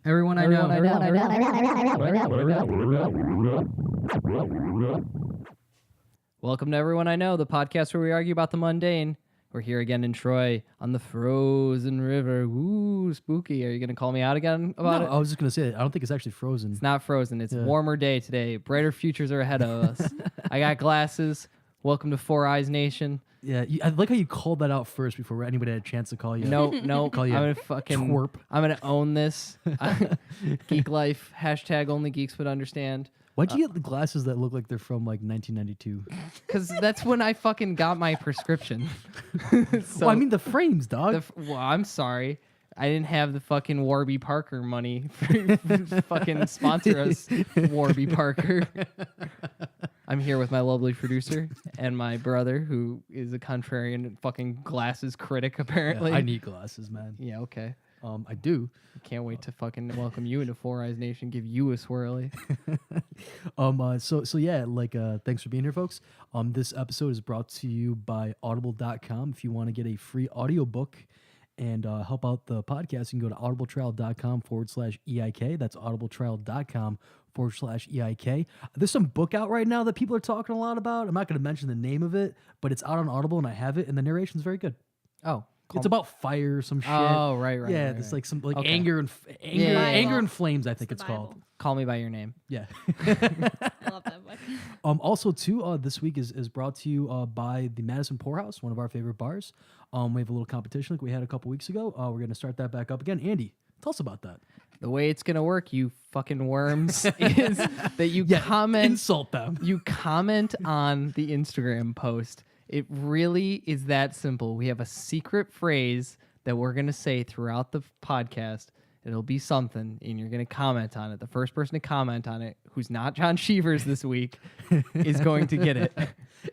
Everyone I know. Welcome to Everyone I Know, the podcast where we argue about the mundane. We're here again in Troy on the frozen river. Ooh, spooky. Are you going to call me out again about it? I was just going to say, I don't think it's actually frozen. It's not frozen. It's a warmer day today. Brighter futures are ahead of us. I got glasses. Welcome to Four Eyes Nation. Yeah, I like how you called that out first before anybody had a chance to call you. No. Call you I'm gonna fucking twerp. I'm gonna own this. Geek life. Hashtag only geeks would understand. Why'd you get the glasses that look like they're from like 1992? Because that's when I fucking got my prescription. Well, I mean the frames, dog. Well, I'm sorry. I didn't have the fucking Warby Parker money for fucking sponsor us, Warby Parker. I'm here with my lovely producer and my brother, who is a contrarian fucking glasses critic, apparently. Yeah, I need glasses, man. Yeah, okay. I do. Can't wait to fucking welcome you into Four Eyes Nation, give you a swirly. So yeah, thanks for being here, folks. This episode is brought to you by audible.com. If you want to get a free audiobook and help out the podcast, you can go to audibletrial.com/EIK. That's audibletrial.com/EIK. There's some book out right now that people are talking a lot about. I'm not going to mention the name of it, but it's out on Audible and I have it, and the narration's very good. Oh, it's about fire, some shit. Oh, right. Yeah, right, it's right. like some like Okay. anger and flames. I think it's called. Call me by your name. Yeah. I love that book. Also, too, this week is brought to you by the Madison Poorhouse, one of our favorite bars. We have a little competition like we had a couple weeks ago. We're going to start that back up again. Andy, tell us about that. The way it's gonna work, you fucking worms, is that you insult them. You comment on the Instagram post. It really is that simple. We have a secret phrase that we're gonna say throughout the podcast. It'll be something, and you're going to comment on it. The first person to comment on it, who's not John Cheevers this week, is going to get it.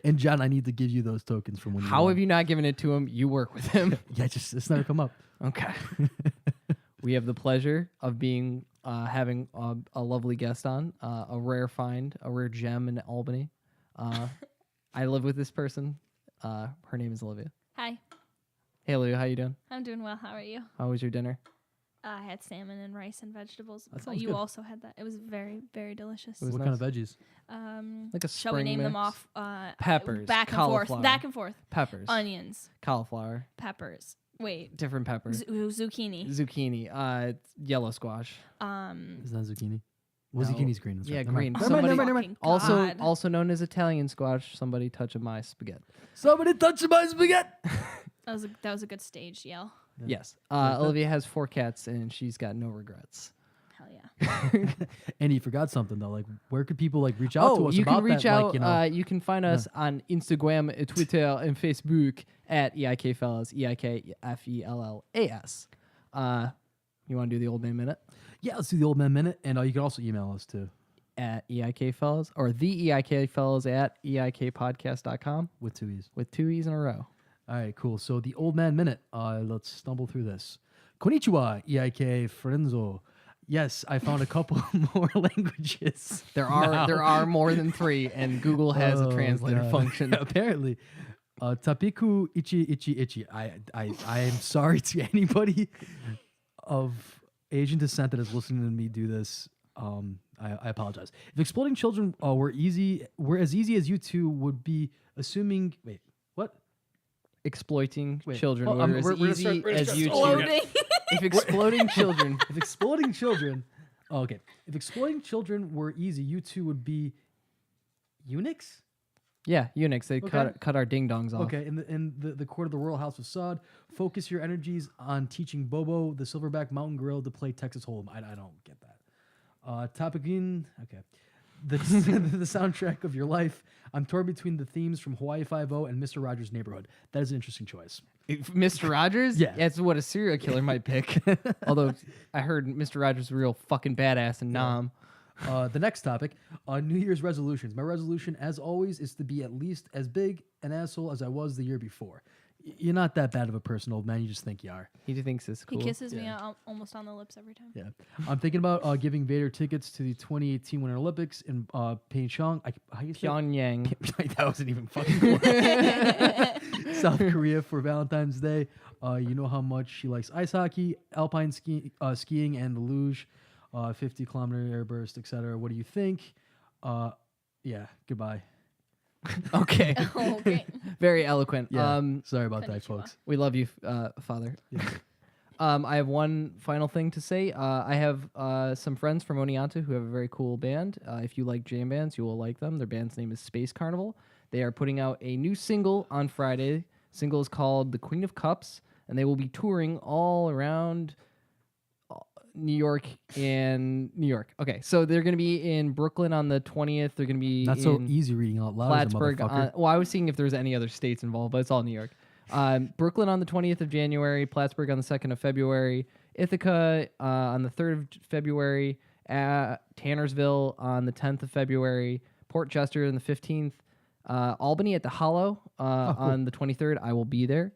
And John, I need to give you those tokens from when you How won. have you not given it to him? You work with him. Yeah, it's never come up. Okay. We have the pleasure of being having a lovely guest on, a rare find, a rare gem in Albany. I live with this person. Her name is Olivia. Hi, Hey, Olivia, how you doing? I'm doing well. How are you? How was your dinner? I had salmon and rice and vegetables. That sounds You good. also had that. It was very, very delicious. It was What nice. kind of veggies? Like a Shall we spring name them mix? off? Peppers, Back and cauliflower. forth. Back and forth. Peppers. Onions. Cauliflower. Peppers. Wait. Different peppers. Zucchini. Zucchini. Yellow squash. Is that zucchini? Well, No. zucchini's green. That's Yeah, right. Never green. mind. Somebody- Never mind. Also known as Italian squash. Somebody touching my spaghetti. Somebody touch my spaghetti. That was a good stage yell. Yeah. Yes. Olivia has 4 cats and she's got no regrets. Hell yeah. And you forgot something though. Like, where could people reach out to us you about can reach that? out. Like, You can find us on Instagram, Twitter, and Facebook at EIK Fellas, EIKFELLAS. You want to do the old man minute? yeah, let's do the old man minute, and you can also email us too At EIK Fellas or the EIK Fellas at EIKpodcast.com with 2 E's. with 2 E's in a row. All right, cool. So the old man minute. Let's stumble through this. Konnichiwa, EIK Frenzo. Yes, I found a couple more languages. There are more than 3, and Google has a translator God. function. Apparently. Tapiku ichi ichi ichi. I am sorry to anybody of Asian descent that is listening to me do this. I apologize. If exploding children were as easy as you two would be assuming. Wait, what? Exploiting Wait. children Oh, were as we're gonna easy start- we're gonna as start you Exploding. If exploding children, If exploding children, okay. If exploding children were easy, you two would be eunuchs. yeah, eunuchs, they Okay. cut our ding dongs off. Okay, in the court of the royal house of Saud, focus your energies on teaching Bobo, the silverback mountain gorilla, to play Texas Hold'em. I don't get that. Topicin, okay. The soundtrack of your life. I'm torn between the themes from Hawaii Five-0 and Mr. Rogers' Neighborhood. That is an interesting choice. Mr. Rogers? Yeah. That's what a serial killer might pick. Although I heard Mr. Rogers is a real fucking badass in Nam. The next topic, New Year's resolutions. My resolution, as always, is to be at least as big an asshole as I was the year before. You're not that bad of a person, old man. You just think you are. He thinks it's cool. He kisses me Yeah. almost on the lips every time. Yeah. I'm thinking about giving Vader tickets to the 2018 Winter Olympics in Pyeongchang. How you say it? Pyongyang. That wasn't even fucking close. South Korea for Valentine's Day. You know how much she likes ice hockey, alpine skiing, and the luge, 50-kilometer airburst, etc. What do you think? Yeah. Goodbye. Okay. Okay. Very eloquent. Yeah. Sorry about that, Konnichiwa. folks. We love you, Father. Yeah. I have one final thing to say. I have some friends from Oneonta who have a very cool band. If you like jam bands, you will like them. Their band's name is Space Carnival. They are putting out a new single on Friday. Single is called The Queen of Cups, and they will be touring all around New York and New York. Okay, so they're going to be in Brooklyn on the 20th. They're going to be Not in so easy reading out loud, as a Plattsburgh. motherfucker. Well, I was seeing if there's any other states involved, but it's all New York. Brooklyn on the 20th of January, Plattsburgh on the 2nd of February, Ithaca on the 3rd of February, Tannersville on the 10th of February, Port Chester on the 15th, Albany at the Hollow on the 23rd. I will be there,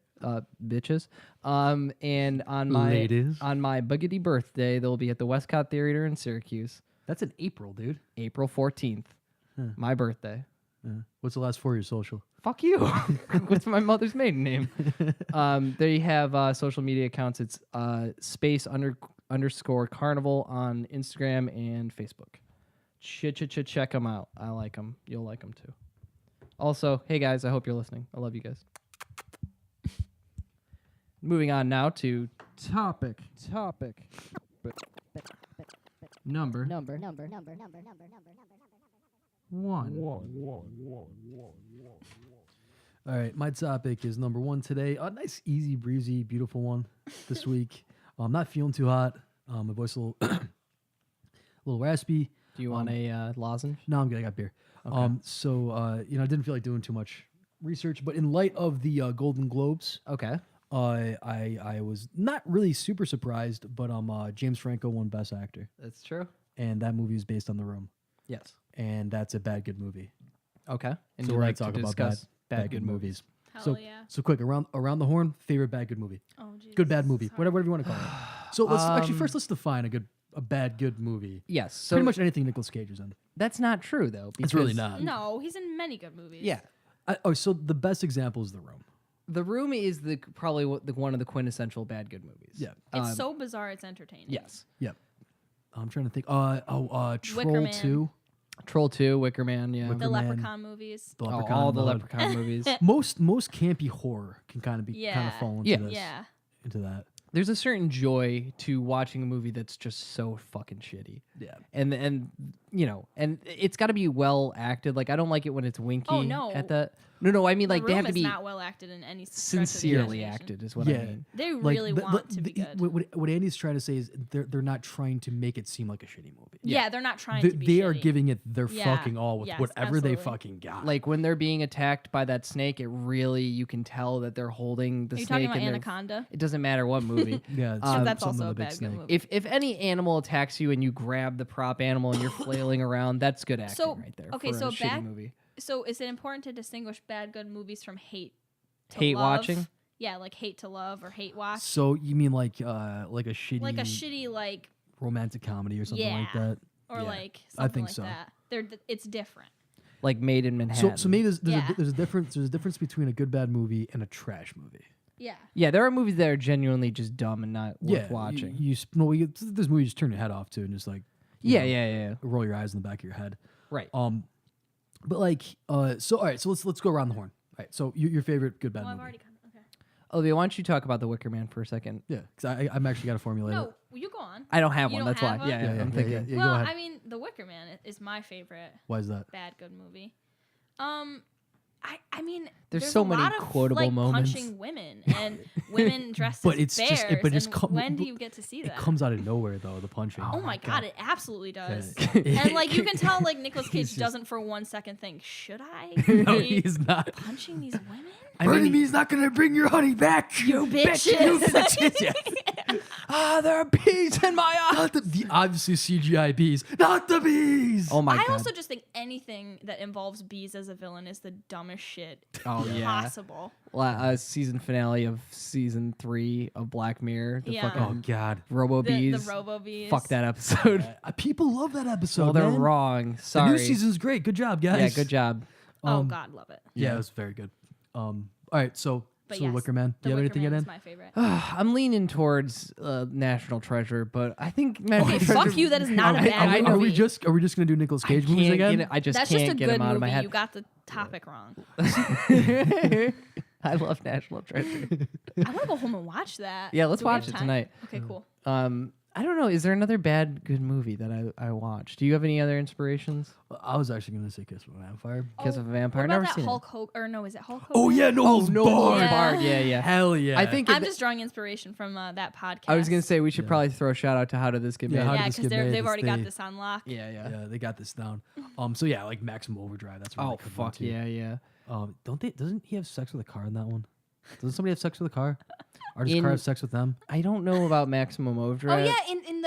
bitches. And on my Ladies. on my buggity birthday, they'll be at the Westcott Theater in Syracuse, That's in April, dude. April 14th. My birthday. What's the last 4 of your social? Fuck you. What's my mother's maiden name? They have social media accounts. It's space_carnival on Instagram and Facebook. Check them out. I like them. You'll like them too. Also, hey guys, I hope you're listening. I love you guys. Moving on now to topic. Number one. All right, my topic is number one today. A nice, easy, breezy, beautiful one this week. I'm not feeling too hot. My voice a little, a little raspy. Do you want a lozenge? No, I'm good. I got beer. Okay. I didn't feel like doing too much research, but in light of the Golden Globes, Okay. I was not really super surprised, but James Franco won Best Actor, That's true. and that movie is based on The Room, Yes. and that's a bad good movie. Okay. And So you we're gonna like to talk about discuss bad good movies. Hell So yeah. so quick around the horn. Favorite bad good movie. Oh, Jesus. Good bad movie. This is hard. Whatever you want to call it. So let's define a bad good movie. Yes. So Pretty much anything Nicolas Cage is in. that's not true though. It's really because- not. No, he's in many good movies. Yeah. So the best example is The Room. The Room is probably one of the quintessential bad good movies. Yeah. It's so bizarre, it's entertaining. Yes. Yep. I'm trying to think. Troll Wicker Man. 2. Troll 2, Wicker Man, yeah. Wicker The Man. Leprechaun movies. The Oh, Leprechaun all the mode. Leprechaun movies. Most campy horror can kind of Yeah. fall into Yeah. this. Yeah. Into that. There's a certain joy to watching a movie that's just so fucking shitty. Yeah. And and it's got to be well acted. Like I don't like it when it's winky Oh, no. at the No, I mean like The they Room have to is be not well acted in any stretch of the sincerely imagination. acted is what Yeah. I mean. They Like, really want to be good. What Andy's trying to say is they're not trying to make it seem like a shitty movie. Yeah, they're not trying They, to be they are shitty. giving it their Yeah. fucking all with Yes, whatever they absolutely. fucking got. Like when they're being attacked by that snake, it really you can tell that they're holding the Are you snake talking about in their Anaconda? It doesn't matter what movie. yeah, That's something also of a big bad good snake. movie. If any animal attacks you and you grab the prop animal and you're flailing around, that's good acting So, right there. okay, for so a shitty bad- movie. So is it important to distinguish bad good movies from hate to Hate love? watching? Yeah, like hate to love or hate watch. So you mean like a shitty, Like a shitty like romantic comedy or something like Yeah. that? or Yeah, like I something think like so. that. It's different. Like Made in So Manhattan. maybe there's Yeah. a difference. There's a difference between a good bad movie and a trash movie. Yeah. Yeah, there are movies that are genuinely just dumb and not worth watching. There's movies you just turn your head off to and just like Yeah. roll your eyes in the back of your head. Right. But like so all right, so let's go around the horn. All right, so your favorite good bad Well, I've movie? already kind of, okay. Olivia, why don't you talk about the Wicker Man for a second? Yeah, because I'm actually got to formulate No, it. you go on. I don't have You one. don't That's have why. one? Yeah, I'm thinking. Yeah, Well, go ahead. I mean, The Wicker Man is my favorite Why is that? bad good movie. I mean, There's so a many lot of, quotable like, moments. punching women and women dressed But as it's bears. just- but it's and when do you get to see that? It comes out of nowhere though. The punching. Oh my god, it absolutely does. Yeah. And like you can tell, like Nicolas Cage He's just- doesn't for 1 second think, should I No, be he's not. punching these women? I mean, he's not gonna bring your honey back. You bitches. Yeah. there are bees in my eye. Not the obviously CGI bees, not the bees. Oh my I god. also just think anything that involves bees as a villain is the dumbest shit Oh, yeah. possible. Season finale of season 3 of Black Mirror. The Yeah. Oh fucking God. Robo The Bees. robo bees. Fuck that episode. People love that episode. Well, they're man. wrong. The Sorry. new season's great. Good job, guys. Yeah, good job. Oh God, love it. Yeah, it was very good. All right, so But so yes, Wicker Man. Do The you have Wicker anything to Man get is in? my favorite. I'm leaning towards National Treasure, but I think National Okay, Treasure. fuck you. That is not a I- bad I movie. know. Are we just gonna do Nicolas I Cage movies can't again? get it. I just That's can't just a get good them out of my movie. head. You got the topic wrong. I love National Treasure. I want to go home and watch that. Yeah, let's Do we have watch it time? tonight. Okay, cool. I don't know. Is there another bad good movie that I watched? Do you have any other inspirations? I was actually gonna say Kiss of a Vampire. Kiss of a Vampire. What Never about that seen Hulk Hogan? Or no, is it Hulk Hogan? Oh yeah, no holds no barred. Yeah. Bard. Yeah, yeah. Hell yeah. I think I'm just drawing inspiration from that podcast. I was gonna say we should Yeah. probably throw a shout out to How Did This Get Yeah, Made? How Did Yeah, This because Get Made? they've already got They- this on lock. Yeah, yeah. Yeah, they got this down. So yeah, like Maximum Overdrive. That's really Oh good one, fuck too. yeah, yeah. Don't they? Doesn't he have sex with a car in that one? Doesn't somebody have sex with a car? Or does a In- car have sex with them? I don't know about Maximum Oh Overdrive. yeah,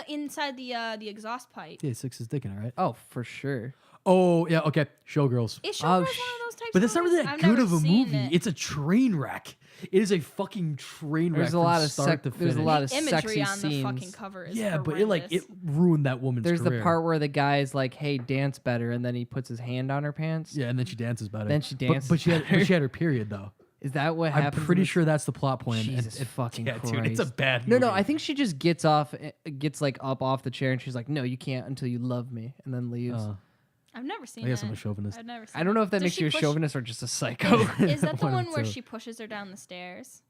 inside the exhaust pipe. Yeah, he sticks his dick in it, right? Oh, for sure. Oh yeah, okay. Showgirls. Is Oh, Showgirls one of sh- those types? But that's not movies? really that I've good never of a seen movie. It. It's a train wreck. It is a fucking train wreck. There's a from lot of start to there's a finish. lot of The imagery sexy on the scenes. fucking cover is Yeah, but horrendous. it ruined that woman's There's career. the part where the guy's like, "Hey, dance better," and then he puts his hand on her pants. Yeah, and then she dances better. Then she But- dances but she had better. her period though. Is that what I'm happens? in pretty this- sure that's the plot point. and Jesus fucking yeah, dude, it's a Christ. bad No, movie. no. I think she just gets like up off the chair, and she's like, "No, you can't until you love me," and then leaves. I've never seen I guess that. I'm a chauvinist. I've never seen I don't know if that Does makes she you a push- chauvinist or just a psycho. Is that the One of one where two. she pushes her down the stairs?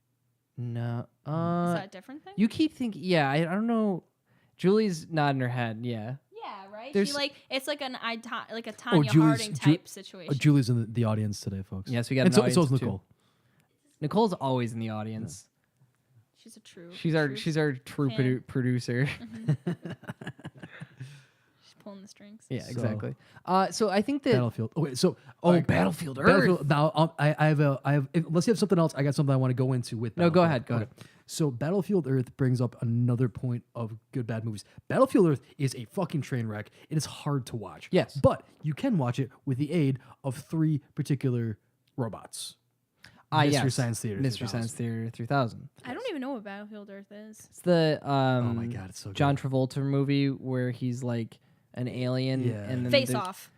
No. Is that a different thing? You keep thinking. Yeah, I don't know. Julie's nodding her head. Yeah. Yeah, right. There's- She like a Tanya Julie's- Harding type situation. Julie's in the audience today, folks. Yes, we got And an so, audience so is of two. Nicole. Nicole's always in the audience. She's a true. She's our true true fan. producer. She's pulling the strings. Yeah, So- exactly. So I think that Battlefield. Okay, so Battlefield Earth. Battlefield. Now I have. Unless you have something else, I got something I want to go into with. No, go Battlefield. ahead, go ahead. So Battlefield Earth brings up another point of good bad movies. Battlefield Earth is a fucking train wreck. It is hard to watch. Yes. but you can watch it with the aid of 3 particular robots. Mystery yes. Science Theater Mystery 3000. Science Theater 3000. I don't even know what Battlefield Earth is. It's the Oh my god, it's so good. John Travolta movie where he's like an alien. Yeah. And then Face the- Off.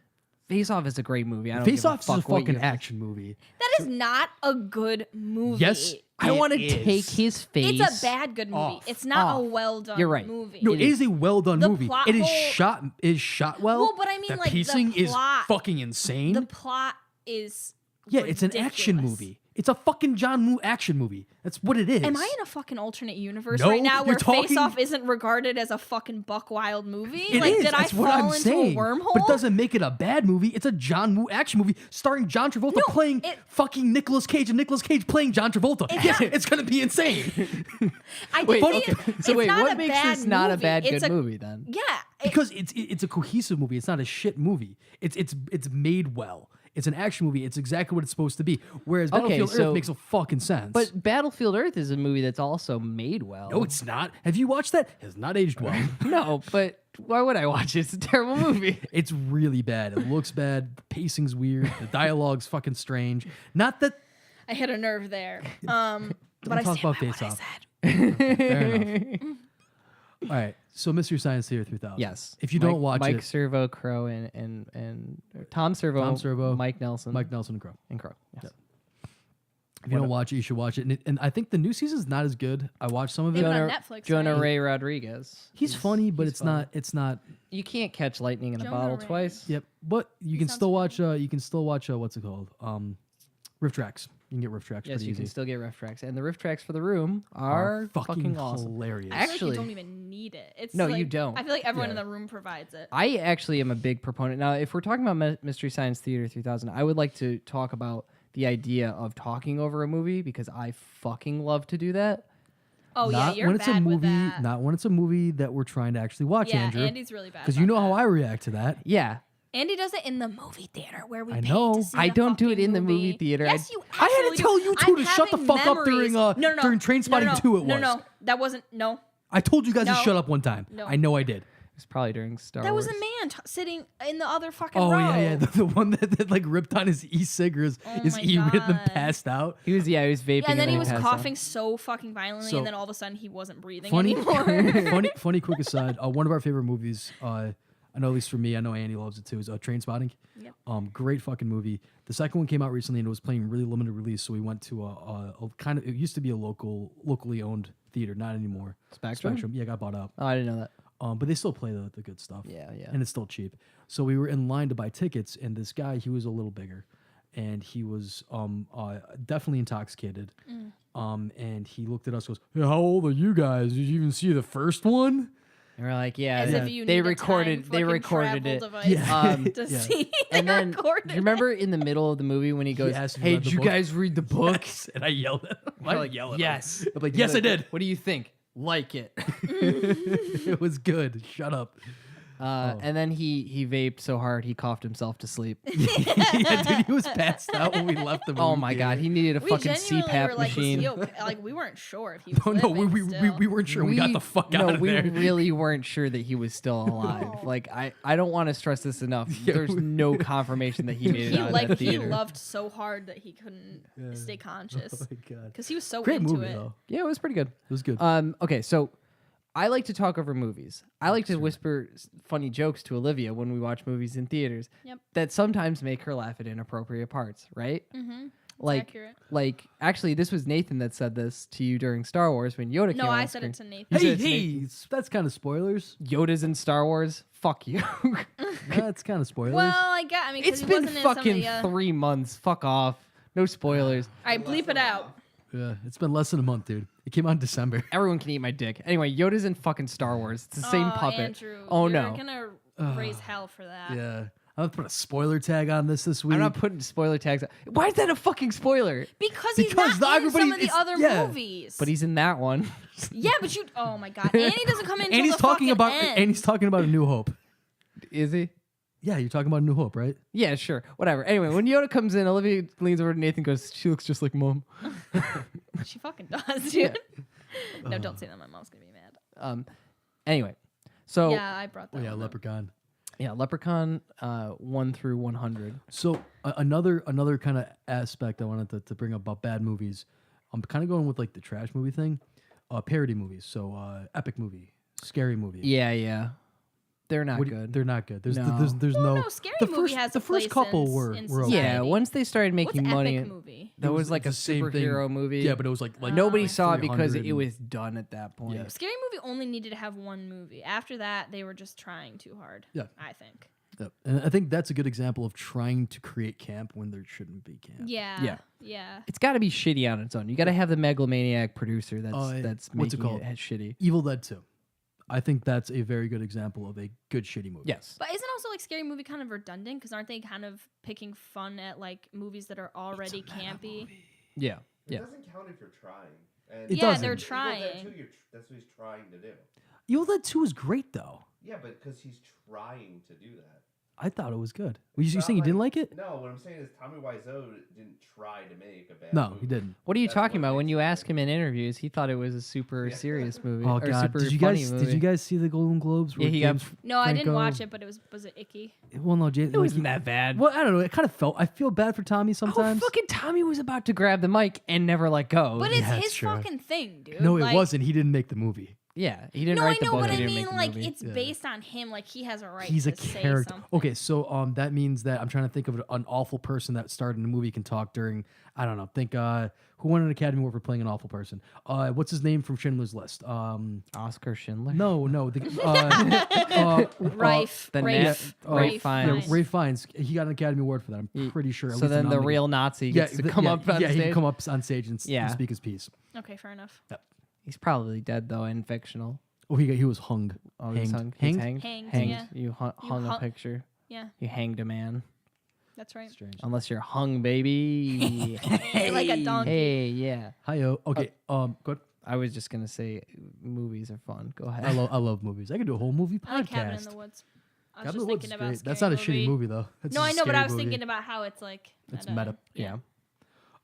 Face Off is a great movie. I don't Face give Off is a a fuck what fucking you- action movie. That is not a good movie. Yes, I it want to is. take his face. It's a bad good movie. Off. It's not a Off. well done You're right. movie. No, It it is a well done The movie. plot It is hole- shot well. Well, but I mean, the like, the pacing is plot- fucking insane. The plot is Yeah, it's an action ridiculous. movie. It's a fucking John Woo action movie. That's what it is. Am I in a fucking alternate universe No, right now you're where talking- Face Off isn't regarded as a fucking buck wild movie? It like, is. did That's I what fall I'm into saying. a wormhole? But it doesn't make it a bad movie. It's a John Woo action movie starring John Travolta No, playing fucking Nicolas Cage and Nicolas Cage playing John Travolta. It's Yes, not- it's gonna be insane. I Wait, did okay. it. So It's wait, not what a makes bad this not a movie. bad It's good a- movie then? Yeah. Because it's a cohesive movie. It's not a shit movie. It's made well. It's an action movie. It's exactly what it's supposed to be. Whereas Okay, Battlefield so- Earth makes a fucking sense. But Battlefield Earth is a movie that's also made well. no, it's not. Have you watched that? It has not aged well. No, but why would I watch it? It's a terrible movie. It's really bad. It looks bad. The pacing's weird. The dialogue's fucking strange. Not that. I hit a nerve there. But Don't I talk stand about by what Face I Off. said. Fair enough. All right. So Mystery Science Theater 3000. Yes. If you Mike- don't watch Mike it, Servo, Crow, and or Tom Servo, Tom Servo, Mike Nelson, Mike Nelson and Crow. and Crow. Yes. If you don't watch it, you should watch it. And I think the new season's not as good. I watched some of They it. put on Jonah, Netflix, Jonah right? Ray Rodriguez. He's funny, but he's it's funny. not. It's not. You can't catch lightning in a Jonah bottle Ray. twice. Yep. But you can sounds still watch. You can still watch. What's it called? Riff Tracks. You can get Riff Tracks. Yes, pretty you can easy. still get riff tracks, and the riff tracks for the room are fucking awesome. hilarious. I feel like Actually- you don't even need it. It's No, like, you don't. I feel like everyone Yeah. in the room provides it. I actually am a big proponent. Now, if we're talking about Mystery Science Theater 3000, I would like to talk about the idea of talking over a movie because I fucking love to do that. Oh Not yeah, you're when it's bad a movie. with that. Not when it's a movie that we're trying to actually watch, yeah, Andrew. Andy's really bad. Because you about know how that. I react to that. Yeah. Andy does it in the movie theater where we I pay know. to see I the don't do it fucking in the movie theater. Yes, you I had to absolutely tell do. you two I'm to shut the having fuck up during, memories. during Trainspotting 2 it No, was. no, that wasn't. No, I told you guys to No. shut up one time. No. I know I did. It was probably during Star That Wars. was a man sitting in the other fucking Oh row. yeah, the one that like ripped on his e-cig or his my e-rit and then God. passed out. He was vaping. Yeah, and then he was passed coughing out. so fucking violently, So- and then all of a sudden he wasn't breathing Funny, anymore. funny quick aside. One of our favorite movies. I know at least for me. I know Andy loves it too. Is Trainspotting. Yep. Great fucking movie. The second one came out recently and it was playing really limited release. So we went to a kind of. It used to be a locally owned theater, not anymore. Spectrum? Yeah, got bought out. Oh, I didn't know that. But they still play the good stuff. Yeah. And it's still cheap. So we were in line to buy tickets, and this guy, he was a little bigger, and he was definitely intoxicated. And he looked at us, and goes, "Hey, how old are you guys? Did you even see the first one?" And we're like, yeah, As yeah. if you they need a recorded. time They fucking recorded travel it. device Yeah. to Yeah. see. And they then, recorded do you remember in the middle of the movie when he goes, asked if you "Hey, read the did you book?" guys read the book?" Yes. And I yelled at him. We're like, yes. I'm like, yes, I did. What do you think? Like it. It was good. Shut up. And then he vaped so hard he coughed himself to sleep. Yeah, dude, he was passed out when we left the movie. Oh my god, he needed a We fucking genuinely CPAP were like, machine. "Is he okay?" Like we weren't sure if he was No, living still. we weren't sure. We got the fuck out of we there. really weren't sure that he was still alive. Like I don't want to stress this enough. Yeah, There's no confirmation that he made it He out of that he theater. loved so hard that he couldn't stay conscious Oh my god. because he was so Great into movie it. though. Yeah, it was pretty good. It was good. Okay, so I like to talk over movies. I like to whisper funny jokes to Olivia when we watch movies in theaters. Yep. That sometimes make her laugh at inappropriate parts, right? Mm-hmm. Like, Accurate. actually, this was Nathan that said this to you during Star Wars when Yoda came No, on I said screen. it to Nathan. You hey, said it's hey, that's kind of spoilers. Yoda's in Star Wars. Fuck you. That's kind of spoilers. Well, I got. I mean, 'cause It's he been wasn't in some of fucking the, 3 months. Fuck off. No spoilers. All right, bleep it out. Yeah, it's been less than a month, dude. It came out in December. Everyone can eat my dick. Anyway, Yoda's in fucking Star Wars. It's the same puppet. Andrew, Oh, you're no. gonna raise hell for that. Yeah. I'm gonna put a spoiler tag on this week. I'm not putting spoiler tags. Why is that a fucking spoiler? Because he's Because not in everybody- some of the it's- other yeah. movies. But he's in that one. Yeah, but you. Oh my God, Annie doesn't come in. and until he's the talking fucking about end. and he's talking about A New Hope. Is he? Yeah, you're talking about A New Hope, right? Yeah, sure. Whatever. Anyway, when Yoda comes in, Olivia leans over to Nathan and goes, "She looks just like Mom." She fucking does, dude. No, don't say that. My mom's gonna be mad. Anyway, so Yeah, I brought that. Oh yeah, one up. Leprechaun. yeah, Leprechaun 1 through 100. So another kind of aspect I wanted to bring up about bad movies. I'm kind of going with like the trash movie thing, parody movies. So epic movie, scary movie. Yeah. They're not What do you- good. They're not good. There's No. there's Well, no. no, scary the movie first has the a first place couple in, were in were okay. society. Yeah, once they started What's making money, epic movie? that It was was- like a it's the same thing. superhero movie. Yeah, but it was like Nobody like saw it because 300 it was done at that point. Yeah. Scary movie only needed to have one movie. After that, they were just trying too hard. Yeah. I think. Yep. And I think that's a good example of trying to create camp when there shouldn't be camp. Yeah. Yeah. It's got to be shitty on its own. You got to have the megalomaniac producer that's what's it making called? it shitty. Evil Dead 2. I think that's a very good example of a good shitty movie. Yes. But isn't also like Scary Movie kind of redundant? Because aren't they kind of picking fun at like movies that are already campy? Yeah. It Yeah. doesn't count if you're trying. And It Yeah, doesn't. they're Evil Dead trying. 2, that's what he's trying to do. Evil Dead 2 is great though. Yeah, but because he's trying to do that. I thought it was good. Were you Not saying you didn't like it? No, what I'm saying is Tommy Wiseau didn't try to make a bad No, movie. he didn't. What are you That's talking what about? When makes you it ask good. him in interviews, he thought it was a super Yeah. serious movie. Oh or god, super did you funny guys movie. see the Golden Globes? Yeah, where he got- James No, I didn't Franco- watch it, but was it icky? Well, no, It wasn't that bad. Well, I don't know. It kind of felt. I feel bad for Tommy Oh, sometimes. fucking Tommy was about to grab the mic and never let go. But it's yeah, his it's true. fucking thing, dude. No, it Like, wasn't. He didn't make the movie. yeah, he didn't No, I write the know, book. but he I didn't mean, make the like movie. it's Yeah. based on him. Like he has a right. He's a to say character. something. Okay, so that means that I'm trying to think of an awful person that starred in a movie can talk during. I don't know. Think who won an Academy Award for playing an awful person? What's his name from Schindler's List? Oscar Schindler. No. Rife. the Rafe. net- Ray Rafe Fiennes. Yeah, Ray Fiennes. He got an Academy Award for that. I'm Ye- pretty sure. at So least then the nominated. real Nazi gets to come up on yeah, he stage. can come up on stage and, Yeah. and speak his piece. Okay, fair enough. He's probably dead though and fictional. Oh, he was hung. Oh, he's hanged. hung. He's Hanged? Hanged, yeah. You hung a hung- picture. Yeah, You hanged a man. that's right. Strange. Unless you're hung, baby. Like a donkey. Hey, yeah. Hi-yo. Okay. Go ahead. I was just gonna say movies are fun. Go ahead. I love movies. I could do a whole movie I like Cabin in podcast. the Woods. I was Cabin in just the Woods thinking is about. great. That's not a shitty movie though. That's No, just I a know, but I scary was movie. thinking about how it's like. It's meta. Yeah. All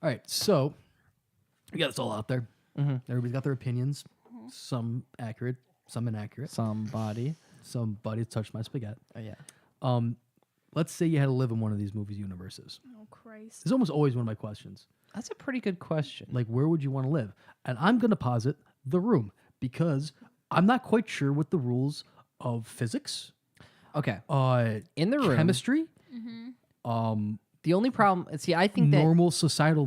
right, so we got this all out there. Mhm. Everybody's got their opinions. Mm-hmm. Some accurate, some inaccurate. Somebody. Somebody touched my spaghetti. Oh, yeah. Let's say you had to live in one of these movies universes. Oh Christ. It's almost always one of my questions. That's a pretty good question. Like, where would you want to live? And I'm going to posit The Room because I'm not quite sure what the rules of physics, Okay. in the room, chemistry, the only problem, see, I think that. normal societal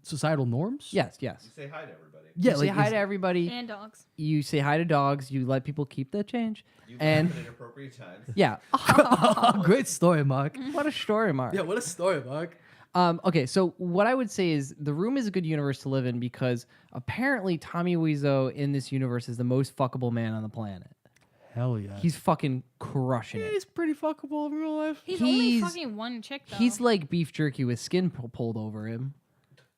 societal norms. Yes. You say hi to everybody. Yeah, You say hi is- to everybody. And dogs. You say hi to dogs. You let people keep the change. You And laugh at inappropriate times. yeah. Great story, Mark. What a story, Mark. Yeah, what a story, Mark. Okay, so what I would say is The Room is a good universe to live in because apparently Tommy Wiseau in this universe is the most fuckable man on the planet. Hell yeah. He's fucking crushing it. He's pretty fuckable in real life. He's only He's- fucking one chick though. He's like beef jerky with skin pulled over him.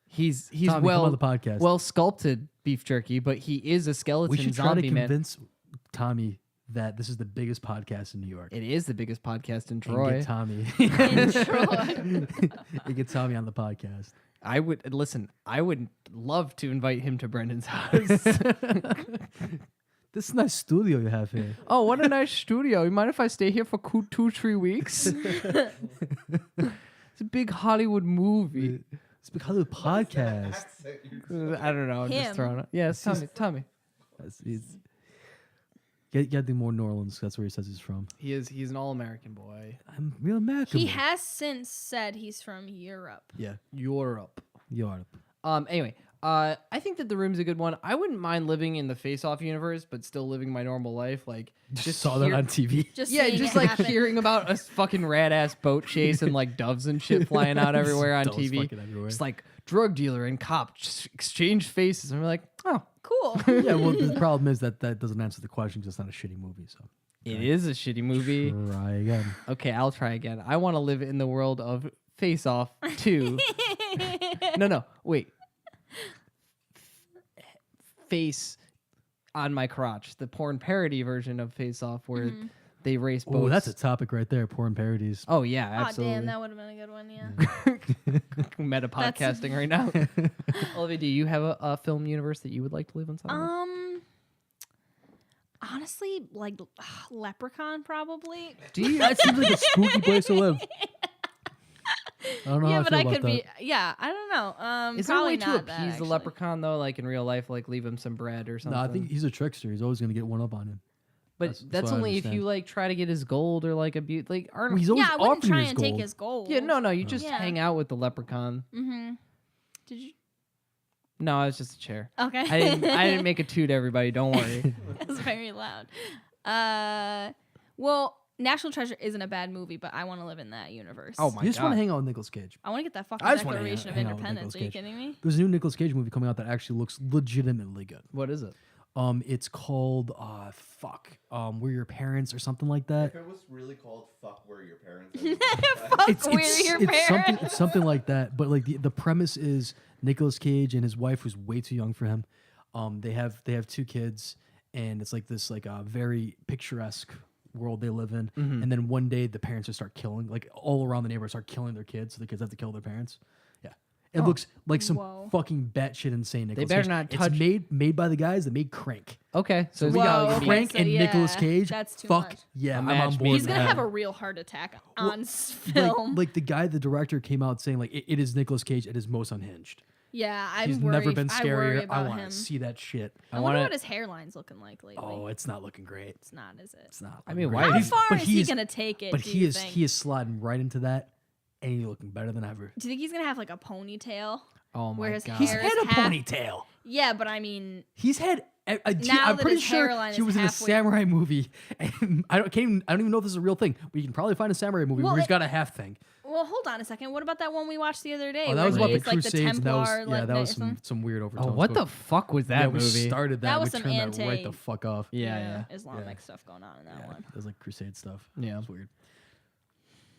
He's Tommy, come well on the podcast. well sculpted beef jerky, but he is a skeleton We should try to zombie man. convince Tommy that this is the biggest podcast in New York. It is the biggest podcast in And Troy. get Tommy. in Troy. and get Tommy on the podcast. I would listen. I would love to invite him to Brendan's house. This is a nice studio you have here. Oh, what a nice studio! You mind if I stay here for 2-3 weeks? It's a big Hollywood movie. It's because of the podcast. Accent you're I don't know. I'm just Him. throwing it. Yes, Tommy. You gotta do more New Orleans. That's where he says he's from. He's an all-American boy. I'm real American. He has since said he's from Europe. Yeah, Europe. Europe. Anyway, I think that The Room's a good one. I wouldn't mind living in the Face Off universe, but still living my normal life. Like Just saw that on TV. Just yeah, seeing just it like happen. hearing about a fucking rad ass boat chase and like doves and shit flying out everywhere on Doves TV. fucking everywhere. It's like drug dealer and cop just exchange faces, and we're like, oh, Cool. Yeah, well, the problem is that doesn't answer the question because it's not a shitty movie. So it is a shitty movie. try again. Okay, I'll try again. I want to live in the world of Face Off 2. No, wait. Face on my crotch, the porn parody version of Face Off, where they race boats. Oh, that's a topic right there. Porn parodies. Oh yeah, Oh absolutely. damn, that would have been a good one. Yeah. Meta podcasting right now. Olivia, do you have a film universe that you would like to live inside? of? Honestly, like Leprechaun probably. Do you? That seems like a spooky place to live. I don't know. Yeah, how but I I feel could about be. Yeah, I don't know. Is there a probably way to not that, appease the actually. leprechaun though, like in real life, like leave him some bread or that. something? No, I think he's a trickster. He's always gonna get one up on him. but that's that's what I only if you understand. like try to get his gold or like abuse. Like, aren't He's always Yeah, I wouldn't offering try his and gold. take his gold. yeah, no, you just Yeah. hang out with the leprechaun. Mm-hmm. Did you? No, it's just a chair. Okay. I didn't make a toot, everybody. Don't worry. That's very loud. Well, National Treasure isn't a bad movie, but I want to live in that universe. Oh my You just god. want to hang out with Nicolas Cage. I want to get that fucking I just wanna Declaration of hang out with Independence. Are you Nicolas Cage. kidding me? There's a new Nicolas Cage movie coming out that actually looks legitimately good. What is it? It's called We're Your Parents or something like that. If it was really called "Fuck Where Your Parents," Fuck, we're your parents. It's something like that. But like the premise is Nicolas Cage and his wife, who's way too young for him. They have 2 kids, and it's like this very picturesque world they live in. And then one day the parents just start killing, like all around the neighborhood start killing their kids, so the kids have to kill their parents. Yeah, it looks like some Whoa. fucking batshit insane. Nicolas better Cage. not touch- It's made by the guys that made Crank. Okay, so We we got Whoa, okay, Crank so and yeah, Nicolas Cage. that's too Fuck much. yeah, A I'm match on board. made He's with gonna that. have a real heart attack on film. like the guy, the director came out saying like it is Nicolas Cage at his most unhinged. Yeah, I'm He's worried. never been I worry scarier. I about want him. to see that shit. I wonder what his hairline's looking like lately. Oh, it's not looking great. It's not, is it? It's not. I mean, looking why great. is- How He's- far but is he is- gonna take it? But do he you is think? he is sliding right into that, and he's looking better than ever. Do you think he's gonna have like a ponytail? Oh my Where his god. He's hair had is a half- ponytail. Yeah, but I mean, He's had. Now I'm that pretty his sure hairline he is was in a halfway- samurai movie, and I don't even know if this is a real thing. But you can probably find a samurai movie Well, where he's it- got a half thing. well, hold on a second. What about that one we watched the other day? Oh, that where was about the he's, like, Crusades. and that was Templar, like, that was or something? some weird overtones. Oh, what going- the fuck was that yeah, we movie? started that. That we was some turned that right anti- the fuck off. Yeah. Islamic stuff going on in that one. It was like crusade stuff. Yeah. It was weird.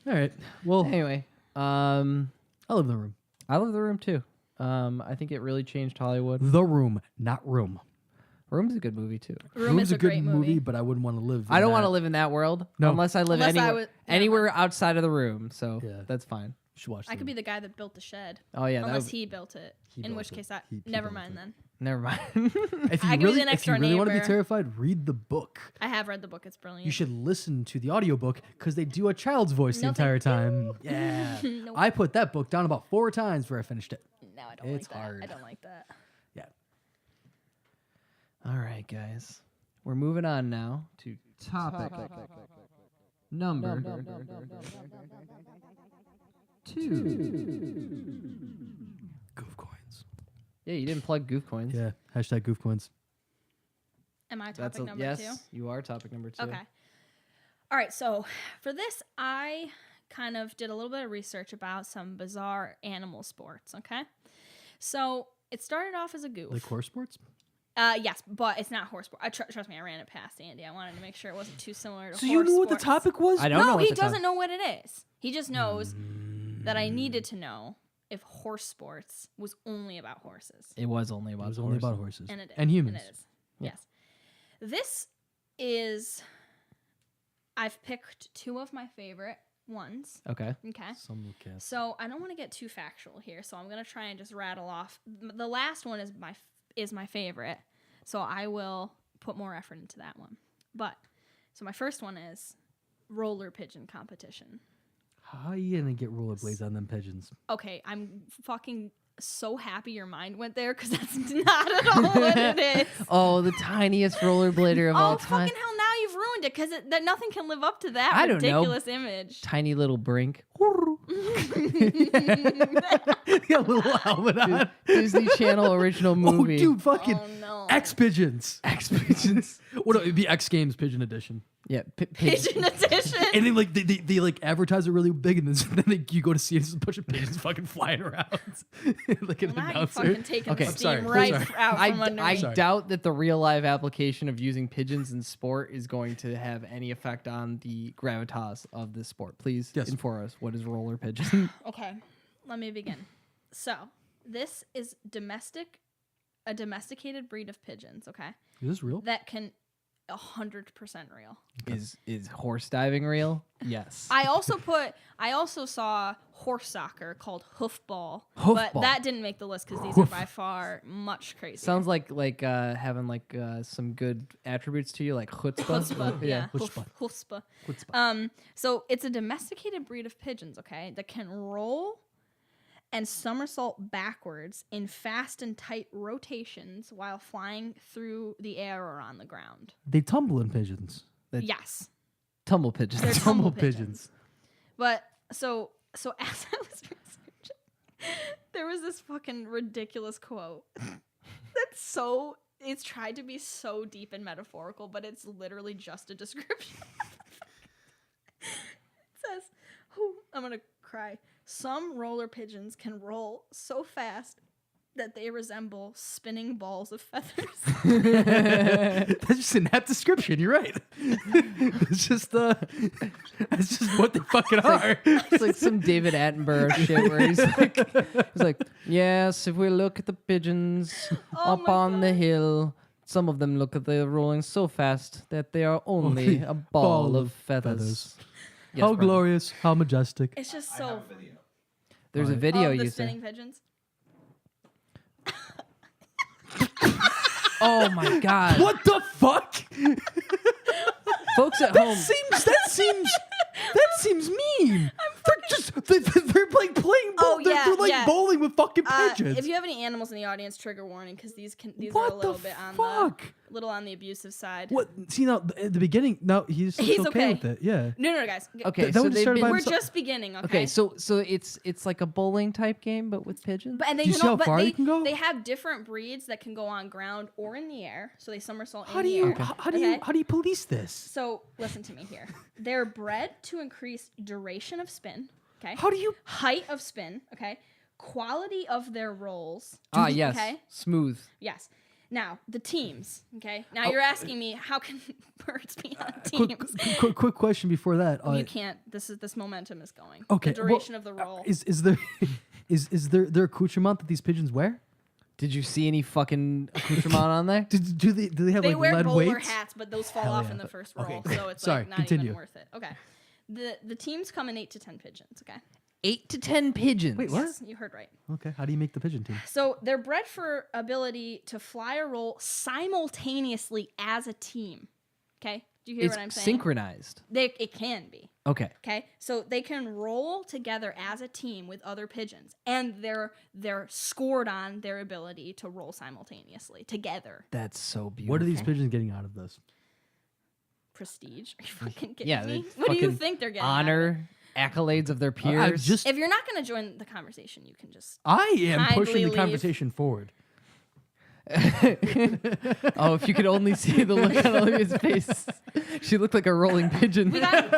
All right. Well, Anyway, I live in the room. I love The Room too. I think it really changed Hollywood. The Room, not Room. Room's a good movie too. Room Room's is a good great movie, but I wouldn't want to live. I don't want to to live in that world No. unless I live Unless I anywhere, would- yeah, anywhere outside of the room. So Yeah. that's fine. You should watch. I could be the guy that built the shed. Oh yeah, that Unless would- he built it. He In built which it. case, He never built mind it. then. Never mind. If I you could be really, the next if you door really want to be neighbor. terrified, read the book. I have read the book. It's brilliant. You should listen to the audiobook because they do a child's voice the No, entire thank time. Yeah. Nope. I put that book down about 4 times before I finished it. No, I don't It's like that. hard. I don't like that. Yeah. All right, guys. We're moving on now to topic number 2. Goof coins. Yeah, you didn't plug goof coins. Yeah. Hashtag goof coins. Am I That's topic number yes, 2? you are topic number 2. Okay. All right. So for this, I kind of did a little bit of research about some bizarre animal sports. Okay. So it started off as a goof. Like horse sports? Yes, but it's not horse sport. Trust me, I ran it past Andy. I wanted to make sure it wasn't too similar to So horse you knew what the sports. topic was? I don't know. No, what he the doesn't know what it is. He just knows that I Mm. needed to know if horse sports was only about horses. It was only It about was only about horses. And it is. And humans. And it is. Yes. This is, I've picked 2 of my favorite ones. Okay. Okay. Some will cast. So I don't want to get too factual here. So I'm going to try and just rattle off. The last one is my favorite. So I will put more effort into that one. But, so my first one is roller pigeon competition. How you gonna get rollerblades on them pigeons? Okay, I'm fucking so happy your mind went there because that's not at all what it is. Oh, the tiniest rollerblader of all Oh, time. fucking hell, now you've ruined it because that nothing can live up to that I don't know. ridiculous image. Tiny little brink. Yeah, little helmet on. Disney Channel original Oh, movie. dude, fucking Oh, no. X pigeons. X pigeons. What? It'd be X Games Pigeon Edition. Yeah, Pigeon edition. And then like they like advertise it really big, and then like, you go to see it, it's a bunch of pigeons fucking flying around, like an Now you announcer. fucking taking Okay, the I'm steam sorry, right I'm sorry. out from under I me. Sorry. doubt that the real live application of using pigeons in sport is going to have any effect on the gravitas of this sport. Please Yes. inform us. What is roller pigeon? Okay, let me begin. So this is a domesticated breed of pigeons. Okay, Is this real? that can 100% real. Is horse diving real? Yes. I also saw horse soccer called hoofball, but Hoofball. that didn't make the list because these are by far much crazier. Sounds like having some good attributes to you, like chutzpah. Chutzpah, yeah. chutzpah. Chutzpah. Chutzpah. So it's a domesticated breed of pigeons, okay, that can roll and somersault backwards in fast and tight rotations while flying through the air or on the ground. They tumble in pigeons. Yes. Tumble pigeons. They're Tumble tumble pigeons. But so as I was researching, there was this fucking ridiculous quote it's tried to be so deep and metaphorical, but it's literally just a description. It says, I'm gonna cry. Some roller pigeons can roll so fast that they resemble spinning balls of feathers. That's just an apt description. You're right. It's just that's just what they fucking are. It's like some David Attenborough shit where he's like, yes, if we look at the pigeons Oh up my on the God. hill, some of them look at they're rolling so fast that they are only a ball of feathers. Yes, How Brendan. glorious! How majestic! It's just I so have a video. There's a Right. video of the you said. spinning pigeons. Oh my god. What the fuck? Folks at home. That seems mean. They're like playing. Oh, They're yeah, like yeah. bowling with fucking pigeons. If you have any animals in the audience, trigger warning because these are What a little the bit on fuck? the little on the abusive side. What? See now at the beginning. No, he's He's okay okay. with it. Yeah. No, guys. Okay, That so one just they've started been, by We're himself. just beginning. Okay. okay, so it's like a bowling type game, but with pigeons. But and they Do you see how but far they they can go? They have different breeds that can go on ground or in the air, so they somersault How in do the you? air. How do Okay? you? How do you police this? So listen to me here. They're bred to increase duration of spin. Okay. How do you? Height of spin. Okay. Quality of their rolls. Yes. Okay. Smooth. Yes. Now the teams. Okay. Now Oh, you're asking me how can birds be on Quick, teams? quick question before that. You can't. This momentum is going. Okay. The duration of the roll. Is there is there accoutrement that these pigeons wear? Did you see any fucking accoutrement on there? Do they have They like wear lead bowler weights? hats, but those fall Hell off yeah. in the first Okay, roll, cool. so it's Sorry, like not continue. even worth it. Okay. The teams come in 8 to 10 pigeons. Okay. 8 to 10 pigeons. Wait, what? Yes, you heard right. Okay, how do you make the pigeon team? So they're bred for ability to fly or roll simultaneously as a team. Okay, do you hear It's what I'm saying? synchronized. It can be. Okay. Okay, so they can roll together as a team with other pigeons, and they're scored on their ability to roll simultaneously together. That's so beautiful. What are these pigeons getting out of this? Prestige? Are you fucking kidding Yeah, me? they What do you fucking think they're getting? out of it? honor, accolades of their peers. just If you're not going to join the conversation, you can just. I am kindly pushing the leave. conversation forward. Oh, if you could only see the look on Olivia's face. She looked like a rolling pigeon. We got.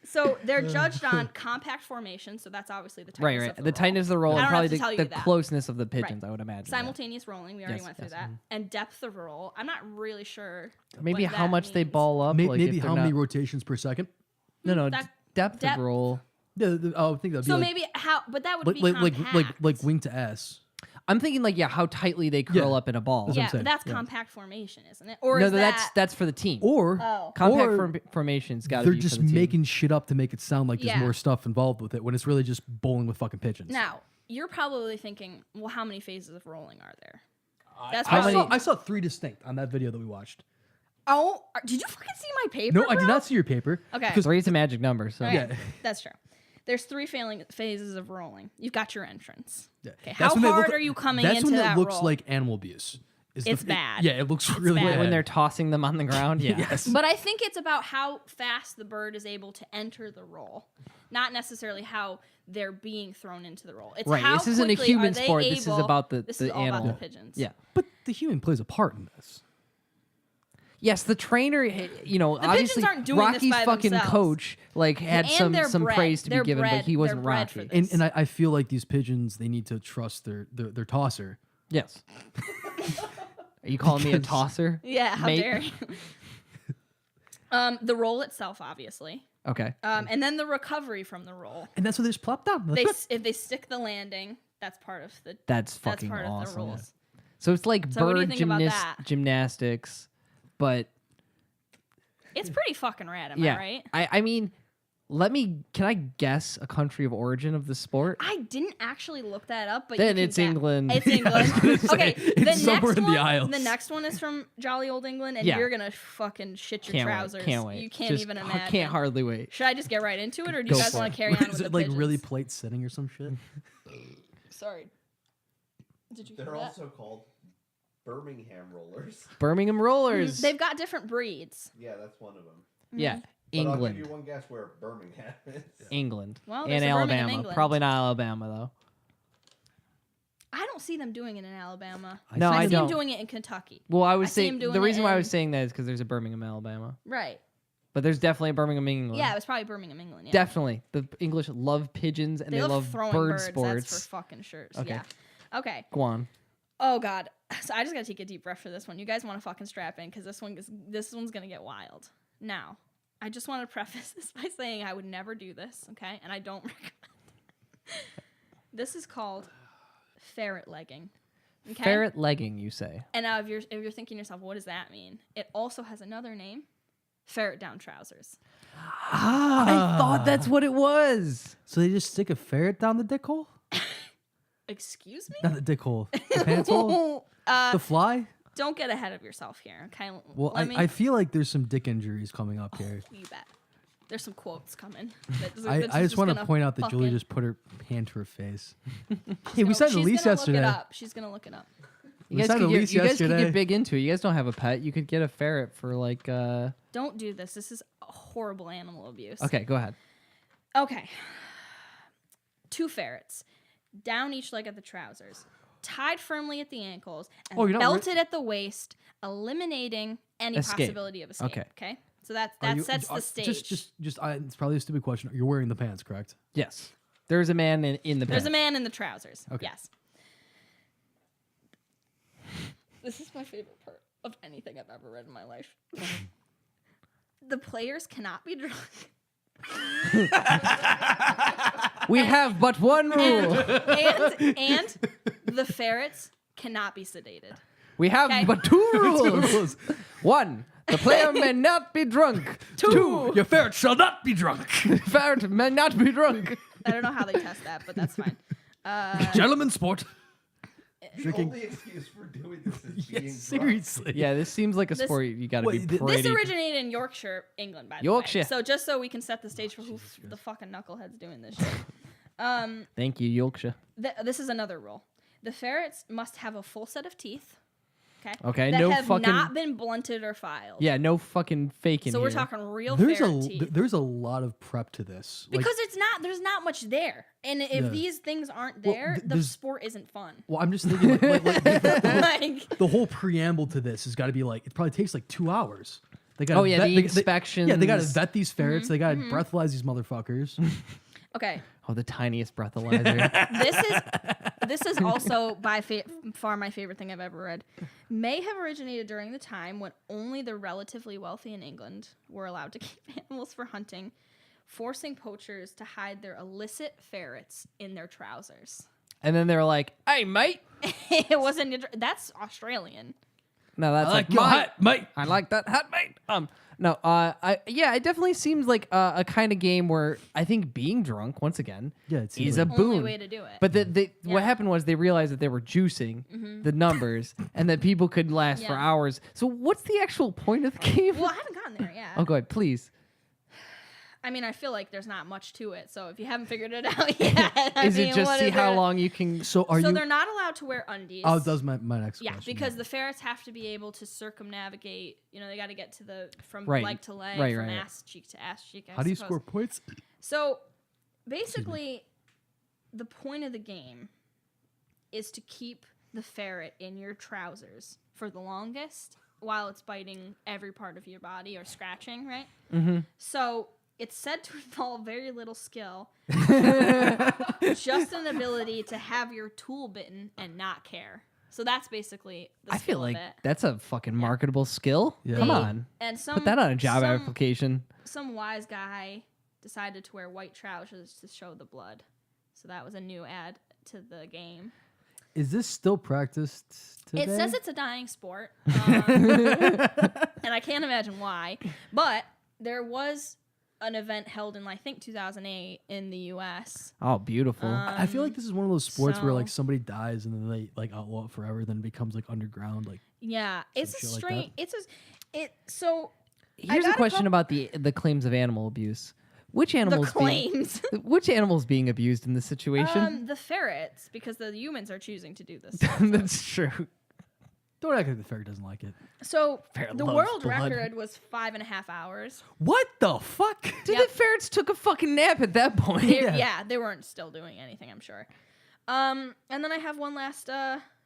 So they're judged on compact formation, so that's obviously the tightness Right. of the The roll. tightness of the roll I and don't probably have to tell you the that. closeness of the pigeons, I would imagine. yeah. Simultaneous rolling, we already Yes, went through yes. that. And depth of roll, I'm not really sure. Maybe what how that much they means. ball up. like Maybe if they're how many not- rotations per second? No, That- depth depth- of roll. Yeah, I think that'd be So like, maybe how, but that would like, be like, compact. like wing to S. I'm thinking like how tightly they curl Yeah. up in a ball. That's what I'm Yeah, saying. but that's Yeah. compact formation, isn't it? Or No, is that that's for the team. Or Oh. Compact or formation's got to they're be just for the team. making shit up to make it sound like there's Yeah. more stuff involved with it when it's really just bowling with fucking pigeons. now? You're probably thinking, well, how many phases of rolling are there? That's How probably. many- I saw 3 distinct on that video that we watched. Oh, did you fucking see my paper? No, I did bro? not see your paper. Okay. 'cause- Three is a magic number, so Okay, Yeah. that's true. There's 3 phases of rolling. You've got your entrance. Yeah. Okay, That's how when they hard look- are you coming That's into when that it looks roll? like animal abuse. It's bad. Yeah, it looks really bad. bad. when they're tossing them on the ground, yeah. Yes. But I think it's about how fast the bird is able to enter the roll, not necessarily how they're being thrown into the roll. It's Right, how this isn't a quickly human are they sport, this is able- about the- this the is all animal. about the pigeons. Yeah. But the human plays a part in this. Yes, the trainer, obviously aren't doing this Rocky's by fucking themselves. coach had And they're some bred. praise to be They're given, bred. but he They're wasn't bred for Rocky. this. And I feel like these pigeons, they need to trust their tosser. Yes. Are you calling me a tosser? Yeah, how mate? dare you? The roll itself, obviously, Okay. and then the recovery from the roll. And that's what they just plop down. If they stick the landing, that's part of the. That's That's fucking part of the awesome. rules. So it's like So what do you bird think about that? gymnastics, but It's pretty fucking rad, am yeah. I right? I mean, can I guess a country of origin of the sport? I didn't actually look that up, but Then you can it's guess. England. It's Yeah, England. I was gonna say, Okay, it's somewhere in the aisles. The next one is from jolly old England, and Yeah. you're gonna fucking shit your Can't trousers. wait. Can't wait. You can't Just even h- imagine. Can't hardly wait. Should I just get right into it, or do Go you guys for want it. to carry on with Is the it like pigeons? really plate sitting or some shit? Sorry. Did you hear They're that? also called Birmingham rollers. Birmingham Rollers. They've got different breeds. Yeah, that's one of them. Yeah. But I'll give England. you one guess where Birmingham is. England. Well, there's and a Birmingham, Alabama. England. Probably not Alabama though. I don't see them doing it in Alabama. No, I I see them don't. doing it in Kentucky. Well, I I was see saying him doing the it reason why I was in- saying that is because there's a Birmingham, Alabama. Right. But there's definitely a Birmingham, England. Yeah, it was probably Birmingham, England. Yeah. Definitely. The English love pigeons and They they love love throwing bird birds. sports. That's for fucking sure. Okay. Yeah. Okay. Go on. Oh God. So I just gotta take a deep breath for this one. You guys want to fucking strap in because this one's gonna get wild. Now, I just want to preface this by saying I would never do this. Okay, and I don't recommend. This is called ferret legging. Okay. Ferret legging, you say? And now, if you're thinking to yourself, what does that mean? It also has another name: ferret down trousers. I thought that's what it was. So they just stick a ferret down the dick hole? Excuse me. Not the dick hole. The pants hole? The fly? Don't get ahead of yourself here. Okay. Well, I feel like there's some dick injuries coming up here. You bet. There's some quotes coming. I just want to point out that Julie just put her hand to her face. Hey, we signed a lease yesterday. She's gonna look it up. You We guys, signed a lease you guys could yesterday. get big into it. You guys don't have a pet. You could get a ferret for like. Don't do this. This is horrible animal abuse. Okay, go ahead. Okay. 2 ferrets, down each leg of the trousers, tied firmly at the ankles, and Oh, you're not belted at the waist, eliminating any Escape. possibility of escape. Okay. Okay. So that Are you- sets the stage. Just, it's probably a stupid question. You're wearing the pants, correct? Yes, there's a man in the. There's a pants. man in the trousers. Okay. Yes. This is my favorite part of anything I've ever read in my life. The players cannot be drunk. We have but one rule. and the ferrets cannot be sedated. We have Okay. but 2 rules. One, The player may not be drunk. 2. Your ferret shall not be drunk. Ferret may not be drunk. I don't know how they test that, but that's fine. Gentleman sport. The Drinking. only excuse for doing this is being drunk. Seriously. Yeah, this seems like a This- sport you got to be Wait, this pretty. This originated in Yorkshire, England, by the Yorkshire. way. So just so we can set the stage for who the fucking knucklehead's doing this shit. Thank you, Yorkshire. This is another rule. The ferrets must have a full set of teeth. Okay, that no have fucking. not been blunted or filed. Yeah, no fucking faking. So we're here. talking real There's ferret teeth. there's a lot of prep to this. Because there's not much there, and if Yeah. these things aren't Well, there, the there's- sport isn't fun. Well, I'm just thinking Like, the whole preamble to this has got to be like it probably takes like 2 hours. They got Oh, yeah, the inspections. Yeah, they got to vet these ferrets. Mm-hmm. They got to breathalyze these motherfuckers. okay, Oh, the tiniest breathalyzer. this is also by far my favorite thing I've ever read. May have originated during the time when only the relatively wealthy in England were allowed to keep animals for hunting, forcing poachers to hide their illicit ferrets in their trousers. And then they're like, "Hey, mate." It wasn't. That's Australian. No, that's I like, like your "Mate, hat, mate. I like that hat, mate. No, it definitely seems like a kind of game where I think being drunk once again Yeah, it seems is a like- Only boon. way to do it. But what Yeah. Mm-hmm. happened was they realized that they were juicing the numbers and that people could last for Yeah. hours. So what's the actual point of the game? well, I haven't gotten there yet. Oh, go ahead, please. I mean, I feel like there's not much to it. So if you haven't figured it out yet, Is it just see how long? long you can? So are So you? they're not allowed to wear undies. Oh, that was my next Yeah, question. because the ferrets have to be able to circumnavigate. You know, they got to get to the from Right. leg to leg, Right, from right. ass cheek to ass cheek. I how do you suppose. score points? So basically, the point of the game is to keep the ferret in your trousers for the longest while it's biting every part of your body or scratching, right? Mm-hmm. So it's said to involve very little skill, just an ability to have your tool bitten and not care. So that's basically the I skill feel like of it. that's a fucking marketable skill. Yeah. Come They- on, And some put that on a job some, application. Some wise guy decided to wear white trousers to show the blood. So that was a new add to the game. Is this still practiced today? It says it's a dying sport, and I can't imagine why. But there was an event held in, I think, 2008 in the U.S. Oh, beautiful. I feel like this is one of those sports where like so- somebody dies and then they like outlaw it forever, then it becomes like underground. Like Yeah, it's a shit like strange. So Here's a got a question couple- about the claims of animal abuse. Which the animals claims. which animals being abused in this situation? The ferrets, because the humans are choosing to do this. That's true. don't act like the ferret doesn't like it. So Ferret the loves world blood. record was 5.5 hours. What the fuck? Dude, Yep. the ferrets took a fucking nap at that point. Yeah, they weren't still doing anything, I'm sure. And then I have one last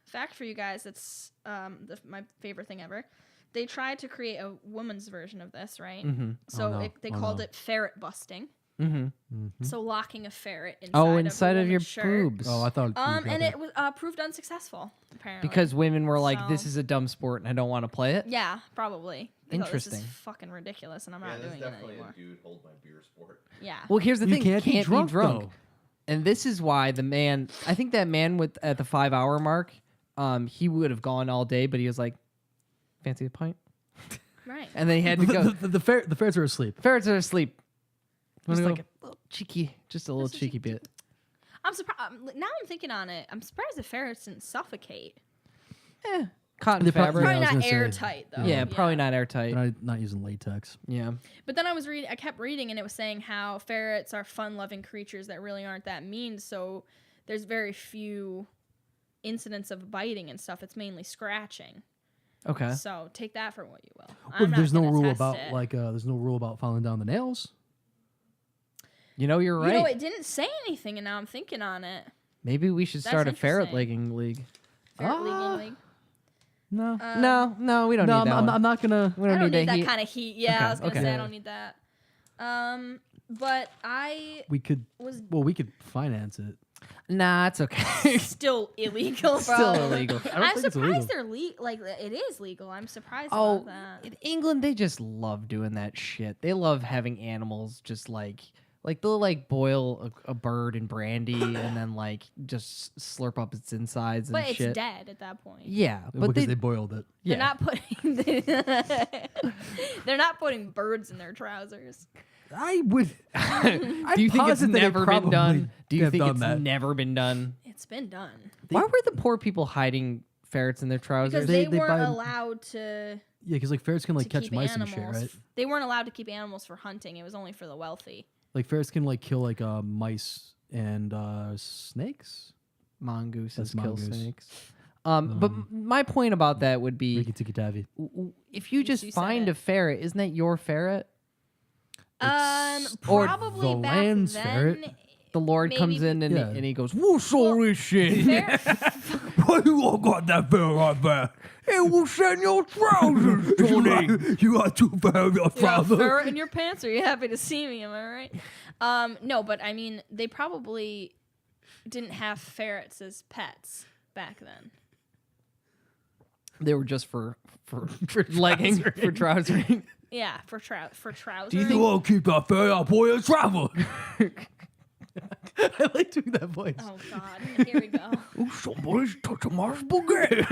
fact for you guys. It's my favorite thing ever. They tried to create a woman's version of this, right? Mm-hmm. So Oh, no. they Oh, called no. it ferret busting. Mm-hmm. So locking a ferret inside, Oh, inside of, of a your woman's shirt. boobs. Oh, I thought. And it was proved unsuccessful, apparently. Because women were like, "This So- is a dumb sport, and I don't want to play it." Yeah, probably. They thought, This Interesting. is fucking ridiculous, and I'm Yeah, not this is doing it definitely anymore. a dude hold my beer sport. Yeah. Well, here's the You thing: can't be drunk, though. And this is why the man. I think that man with at the 5 hour mark, he would have gone all day, but he was like, "Fancy a pint," Right. and then he had to go. the ferrets are asleep. Ferrets are asleep. Just Wanna like a little cheeky, just a little Just a cheeky cheeky- bit. I'm surprised. Now I'm thinking on it. I'm surprised the ferrets didn't suffocate. Cotton They probably- fabric. Yeah, I Probably was not gonna say, airtight though. Yeah, probably not airtight. They're not using latex. Yeah. But then I kept reading, and it was saying how ferrets are fun-loving creatures that really aren't that mean. So there's very few incidents of biting and stuff. It's mainly scratching. Okay. So take that for what you will. Well, I'm not there's no gonna rule test about it. there's no rule about filing down the nails. You know, you're right. You know, it didn't say anything, and now I'm thinking on it. Maybe we should That's start a ferret interesting. legging league. Ferret leaguing league. No, No, we don't no, need that I'm, one. I'm not gonna. We I don't need that that heat. kind of heat. Yeah, Okay, I was gonna okay. say I don't need that. But I We could. was Well, we could finance it. Nah, it's okay. still illegal. Still probably. illegal. I don't I'm think it's illegal. surprised they're like it is legal. I'm surprised Oh, about that. in England, they just love doing that shit. They love having animals just like they'll like boil a bird in brandy and then like just slurp up its insides and But it's shit. dead at that point. Yeah, but because they they boiled it. yeah. They're not putting. They're not putting birds in their trousers. I would. Do you think it's never been done? Do you think it's never been done? It's been done. Why were the poor people hiding ferrets in their trousers? Because they weren't allowed to. Yeah, because like ferrets can like catch keep mice animals. and shit, right? They weren't allowed to keep animals for hunting. It was only for the wealthy. Like ferrets can like kill like mice and snakes. Mongooses That's kill mongoose. snakes. But my point about that would be, Rikki-tikki-tavi. if you just find a ferret, isn't that your ferret? or Probably the back land's then. ferret. The Lord comes in and he goes, "What's all this shit? Why you all got that ferret right there? It will send your trousers, Johnny. You got two ferret in your You got a trousers. ferret in your pants? Are you happy to see me? Am I right? No, but I mean, they probably didn't have ferrets as pets back then. They were just for leggings, for trousering. Yeah, for trousers. Do you think? won't keep that ferret up for your travel? I like doing that voice. Oh God, here we go. Oh, somebody's touching my spaghetti.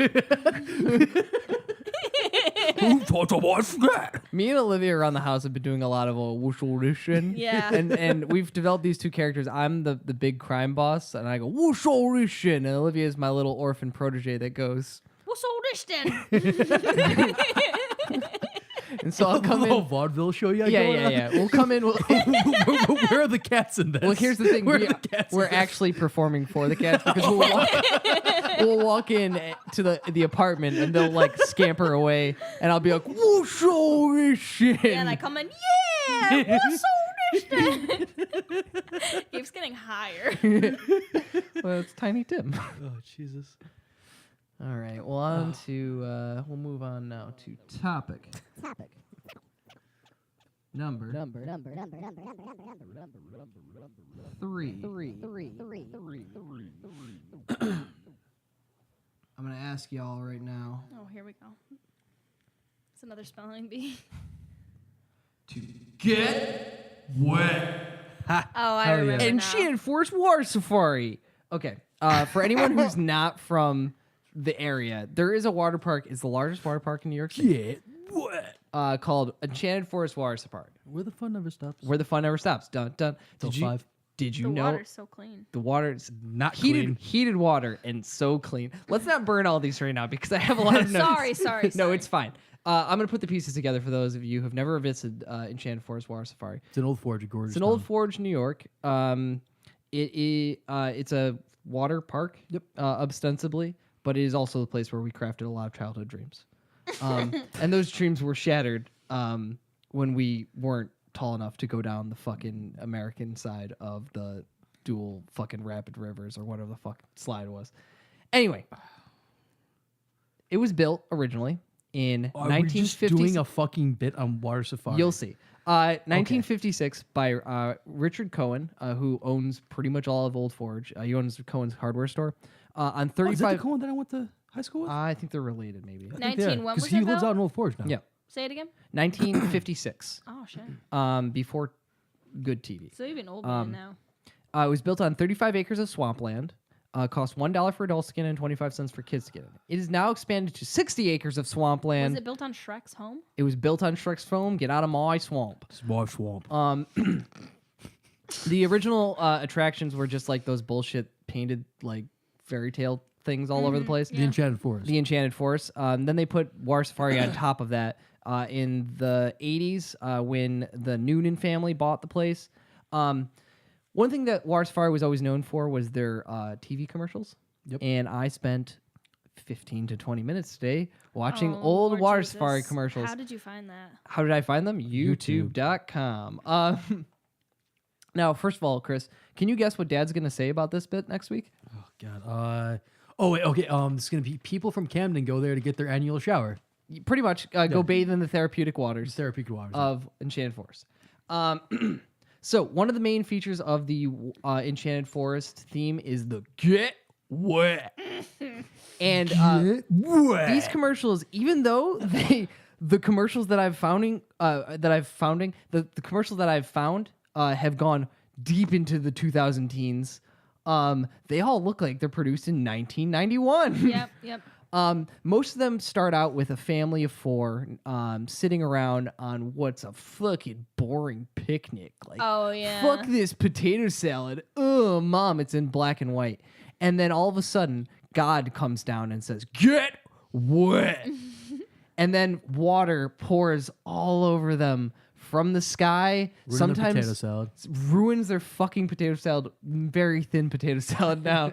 Who touched my spaghetti? Me and Olivia around the house have been doing a lot of whoosh shit. Yeah. And we've developed these two characters. I'm the big crime boss, and I go whoosh all this shit, and Olivia is my little orphan protege that goes. What's all this then? And so I'll come Oh, in. vaudeville show you got Yeah, going yeah, on? yeah. We'll come in. Where are the cats in this? Well, here's the thing. Where are the cats We're in this? actually performing for the cats because we'll walk in to the apartment and they'll like scamper away, and I'll be like, "What's all this shit?" And I come in, yeah, what's all this then? Keeps getting higher. Well, it's Tiny Tim. Oh, Jesus. All right. Well, on to we'll move on now to topic. Number 3. I'm gonna ask y'all right now Oh, here we go. It's another spelling bee. to get wet. Oh, I Hell yeah. remember now. Enchanted Forest Water Safari. Okay. For anyone who's not from the area, there is a water park. It's the largest water park in New York City. Get wet. Called Enchanted Forest Water Safari, Where the fun never stops. where the fun never stops. Dun dun. Till Did you 5. did you The know water's so clean. the water's Not heated clean. water and so clean? Let's not burn all these right now because I have a lot of notes. Sorry. No, it's fine. I'm gonna put the pieces together for those of you who've never visited Enchanted Forest Water Safari. It's an old forge, gorgeous. It's an old forge, New York. It's a water park, ostensibly, but it is also the place where we crafted a lot of childhood dreams. And those dreams were shattered when we weren't tall enough to go down the fucking American side of the dual fucking rapid rivers or whatever the fuck slide was. Anyway, it was built originally in Are we just 1950. doing a fucking bit on Water Safari? You'll see. 1956 by Richard Cohen, who owns pretty much all of Old Forge. He owns Cohen's hardware store. On 35. Is that the Cohen that I went to high school with? I think they're related, maybe. 19, when was he it lives built? out in Old Forge now. Yeah. Say it again. 1956. Oh, shit. Before good TV. So even old man now. It was built on 35 acres of swampland. Cost $1 for adults to get in and 25 cents for kids to get in. It is now expanded to 60 acres of swampland. Was it built on Shrek's home? It was built on Shrek's home. Get out of my swamp. It's my swamp. The original attractions were just like those bullshit painted like fairy tale things all over the place. The Enchanted Forest. The Enchanted Forest. Then they put Water Safari on top of that in the 80s when the Noonan family bought the place. One thing that Water Safari was always known for was their TV commercials. Yep. And I spent 15 to 20 minutes today watching Oh, old Lord Water Jesus. Safari commercials. How did you find that? How did I find them? YouTube. YouTube.com. Now, first of all, Chris, can you guess what Dad's going to say about this bit next week? Oh God. Oh wait. Okay. This is gonna be people from Camden go there to get their annual shower. Pretty much go bathe in the therapeutic waters Therapeutic waters. of Enchanted Forest. So one of the main features of the Enchanted Forest theme is the get wet. And these commercials, even though the commercials that I've found have gone deep into the 2000 teens. They all look like they're produced in 1991. Yep. Most of them start out with a family of 4 sitting around on what's a fucking boring picnic. Like, Oh yeah. fuck this potato salad. Ugh, Mom, it's in black and white. And then all of a sudden, God comes down and says, "Get wet." And then water pours all over them from the sky. Ruin their Sometimes potato salad. ruins their fucking potato salad. Very thin potato salad now.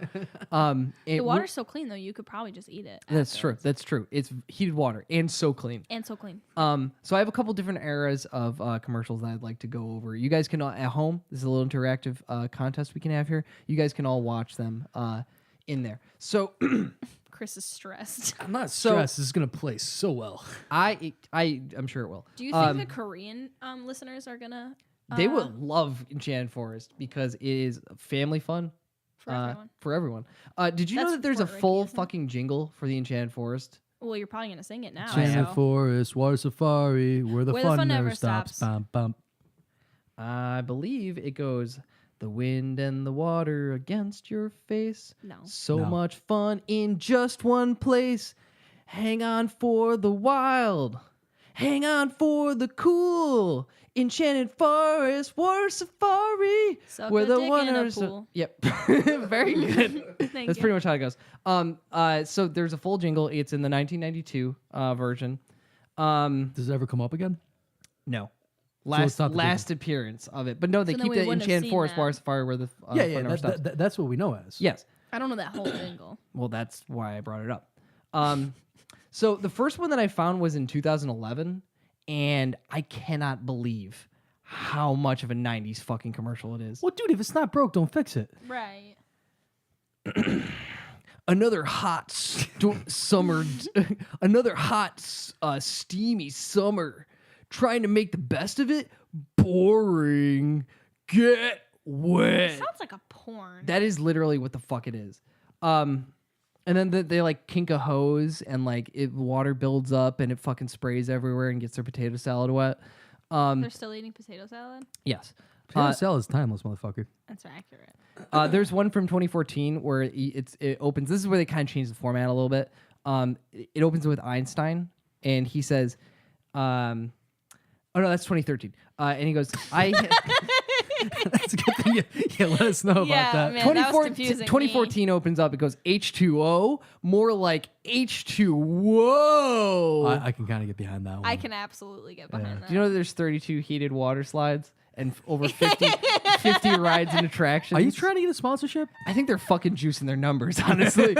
The water's so clean though, you could probably just eat it. That's true. afterwards. That's true. It's heated water and so clean. And so clean. So I have a couple different eras of commercials that I'd like to go over. You guys can all, at home. This is a little interactive contest we can have here. You guys can all watch them in there. So Chris is stressed. I'm not So- stressed. This is gonna play so well. I'm sure it will. Do you think the Korean listeners are gonna They would love Enchanted Forest because it is family fun for everyone? for everyone. Did you know That's that there's a Puerto Rican, full isn't it? fucking jingle for the Enchanted Forest? Well, you're probably gonna sing it now. Enchanted so. Forest, water safari, where the fun never stops. Bum, bum. I believe it goes, "The wind and the water against your face. No. So No. much fun in just one place. Hang on for the wild. Hang on for the cool. Enchanted Forest Water Safari." Suck where a the dick in a wonders. pool. Yep. Very good. Thank That's you. pretty much how it goes. So there's a full jingle. It's in the 1992 version. Does it ever come up again? No. it's not the Last appearance of it. But no, they So then keep we the wouldn't have Enchanted seen Forest that. Water Safari where the Yeah, fun never stops. that's what we know as. Yes. I don't know that whole jingle. Well, that's why I brought it up. So the first one that I found was in 2011, and I cannot believe how much of a 90s fucking commercial it is. Well, dude, if it's not broke, don't fix it. Right. Another hot summer, another hot, steamy summer. Trying to make the best of it? Boring. Get wet. Sounds like a porn. That is literally what the fuck it is. And then they like kink a hose and like water builds up and it fucking sprays everywhere and gets their potato salad wet. They're still eating potato salad? Yes. Potato salad is timeless, motherfucker. That's accurate. There's one from 2014 where it opens. This is where they kind of changed the format a little bit. It opens with Einstein and he says, oh no, that's 2013. And he goes, That's a good thing. Yeah, let us know about Yeah, that. man. that was confusing me. 2014 opens up. It goes H2O, more like H2O. I can kind of get behind that one. I can absolutely get behind that. Do you know that there's 32 heated water slides and over 50 rides and attractions? Are you trying to get a sponsorship? I think they're fucking juicing their numbers, honestly.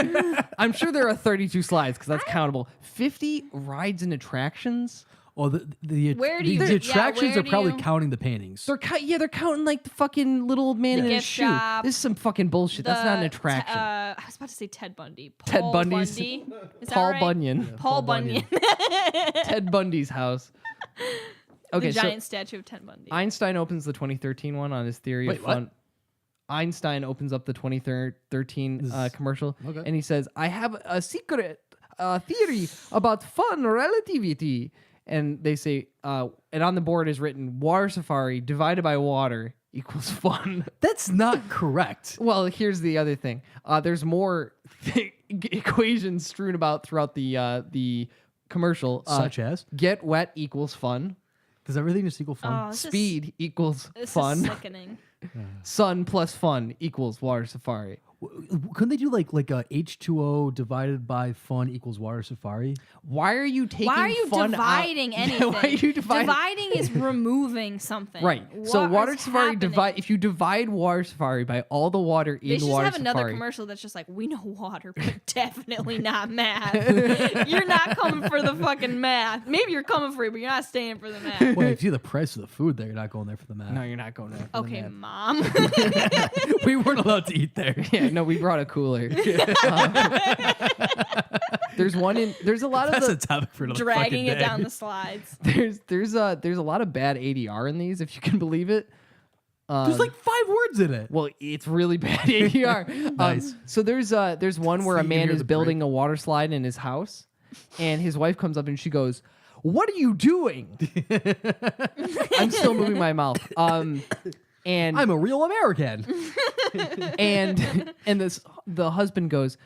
I'm sure there are 32 slides because that's countable. 50 rides and attractions? Oh, the Where do you- the yeah, attractions where are do probably you- counting the paintings. They're counting like the fucking little old man in a Gift shoe. shop. This is some fucking bullshit. That's not an attraction. I was about to say Ted Bundy. Ted Paul Bundy's- Bundy? Is that Paul right? Bunyan. Paul Bunyan. Ted Bundy's house. Okay, The so giant statue of Ted Bundy. Einstein opens the 2013 one on his theory Wait, of what? fun. Einstein opens up the 2013 This- commercial, okay. and he says, "I have a secret theory about fun relativity." And they say, and on the board is written, "Water safari divided by water equals fun." That's not correct. Well, here's the other thing. There's more equations strewn about throughout the commercial. Such as? Get wet equals fun. Does everything just equal fun? Oh, this is- Speed equals This fun. is sickening. Sun plus fun equals water safari. Couldn't they do like a H2O divided by fun equals water safari? Why are you taking Why are you fun dividing out? anything? Why are you dividing? Dividing is removing something. Right. So What water is safari happening? if you divide water safari by all the water They in should water have another safari. commercial that's just like, we know water, but definitely not math. You're not coming for the fucking math. Maybe you're coming for it, but you're not staying for the math. Well, if you see the price of the food there, you're not going there for the math. No, you're not going there. for the Okay, math. mom. We weren't allowed to eat there. Yeah, no, we brought a cooler. There's one in. There's a lot of That's the. a topic for another Dragging fucking it day. down the slides. There's a lot of bad ADR in these, if you can believe it. There's like 5 words in it. Well, it's really bad ADR. Nice. So there's one where So a you man hear is the building a water slide in his house, and his wife comes up and she goes, "What are you doing?" I'm still moving my mouth. And I'm a real American. and the husband goes,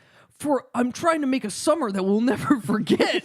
I'm trying to make a summer that we'll never forget.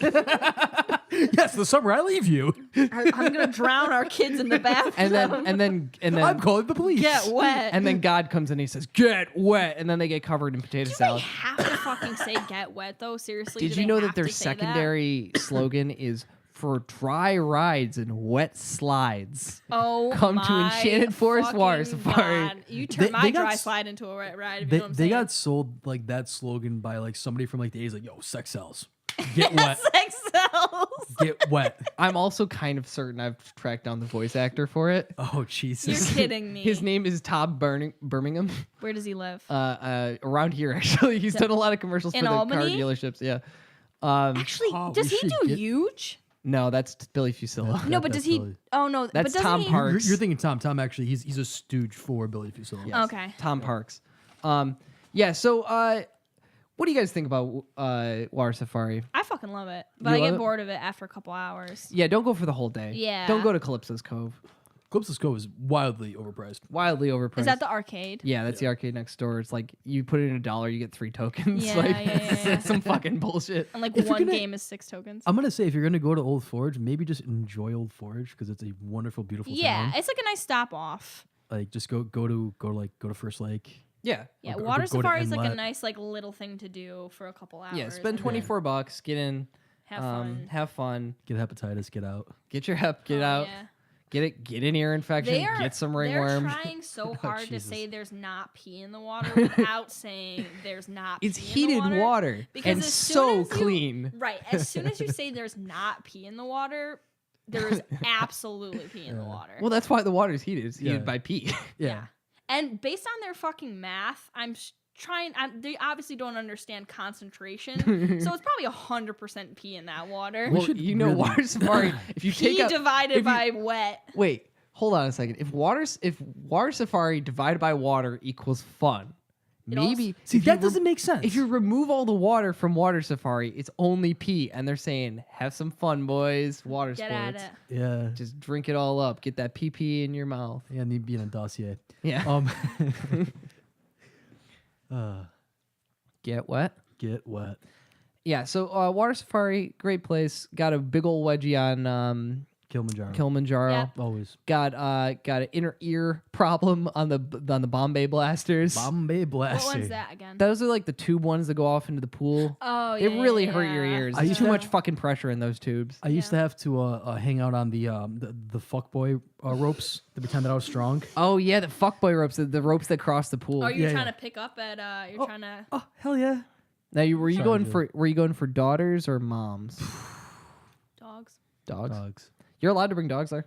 Yes, the summer I leave you. I'm gonna drown our kids in the bathroom. and then I'm calling the police. get wet. and then God comes in and he says, "Get wet," and then they get covered in potato do they salad. have to fucking say "get wet" though? Seriously, Did do you they know have that their to say that? secondary slogan is "For dry rides and wet slides"? Oh, Come to my Enchanted Forest Water fucking Safari. God. You turn They my got dry s- slide into a wet ride. If you They, know what I'm they saying. got sold like that slogan by like somebody from like the 80s, like, yo, sex sells. Get wet. Sex cells. Get wet. I'm also kind of certain I've tracked down the voice actor for it. Oh, You're Jesus. kidding me. His name is Tom Birmingham. Where does he live? Around here, actually, he's done a lot of commercials In for the car Albany? dealerships. Yeah. Actually, Oh, does we he should do get- huge? No, that's Billy Fusillo. No, but that's does he? Billy. Oh no, That's but doesn't Tom he? Parks. You're thinking Tom. Tom actually, he's a stooge for Billy Fusillo. Yes. Okay. Tom Parks. Yeah. So, what do you guys think about Water Safari? I fucking love it, but You I love get it? bored of it after a couple hours. Yeah, don't go for the whole day. Yeah. Don't go to Calypso's Cove. Calypso's Cove is wildly overpriced. Wildly overpriced. Is that the arcade? Yeah, that's the arcade next door. It's like you put in $1, you get 3 tokens. Yeah, like, yeah. it's some fucking bullshit. And like If you're one gonna- game is 6 tokens. I'm gonna say if you're gonna go to Old Forge, maybe just enjoy Old Forge because it's a wonderful, beautiful Yeah, town. it's like a nice stop off. Like just go to First Lake. Yeah. Yeah, Or go water to safari is like a Inlet. nice like little thing to do for a couple hours. Yeah. Spend and then $24. Get in. Have fun. Have fun. Get hepatitis. Get out. Get your hep. Get Oh, out. yeah. Get an ear infection. They are, Get some they're ringworm. trying so hard to Jesus. say there's not pee in the water without saying there's not It's pee in the heated water Because and as so soon as you- clean. Right. As soon as you say there's not pee in the water, there is absolutely pee in the water. Well, that's why the water's heated. It's Yeah. heated by pee. Yeah. And based on their fucking math, they obviously don't understand concentration. So it's probably 100% pee in that water. Well, should you know, really- Water Safari. If you take Pee out, divided if you- by wet. wait, hold on a second. If Water Safari divided by water equals fun, It also- maybe See, if you that doesn't make sense. If you remove all the water from Water Safari, it's only pee, and they're saying, "Have some fun, boys. Water Get sports. at it. yeah, Just drink it all up. Get that pee in your mouth." yeah, need be in a dossier. Yeah. Uh, Get wet. get wet. Yeah. So Water Safari, great place. Got a big old wedgie on Kilimanjaro. Kilimanjaro. Yeah. Always. Got an inner ear problem on the Bombay blasters. Bombay What Blaster. one's that again? Those are like the tube ones that go off into the pool. Oh, It yeah. really yeah, hurt your yeah. ears. I There's used too to- much fucking pressure in those tubes. I used to Yeah. have to hang out on the fuckboy ropes to pretend that I was strong. Oh yeah, the fuckboy ropes, the ropes that cross the pool. Oh, you're Yeah, trying yeah. to pick up at you're trying to Oh hell yeah! Now were you Sorry, going Joe. for daughters or moms? dogs. Dogs. Dogs. You're allowed to bring dogs there.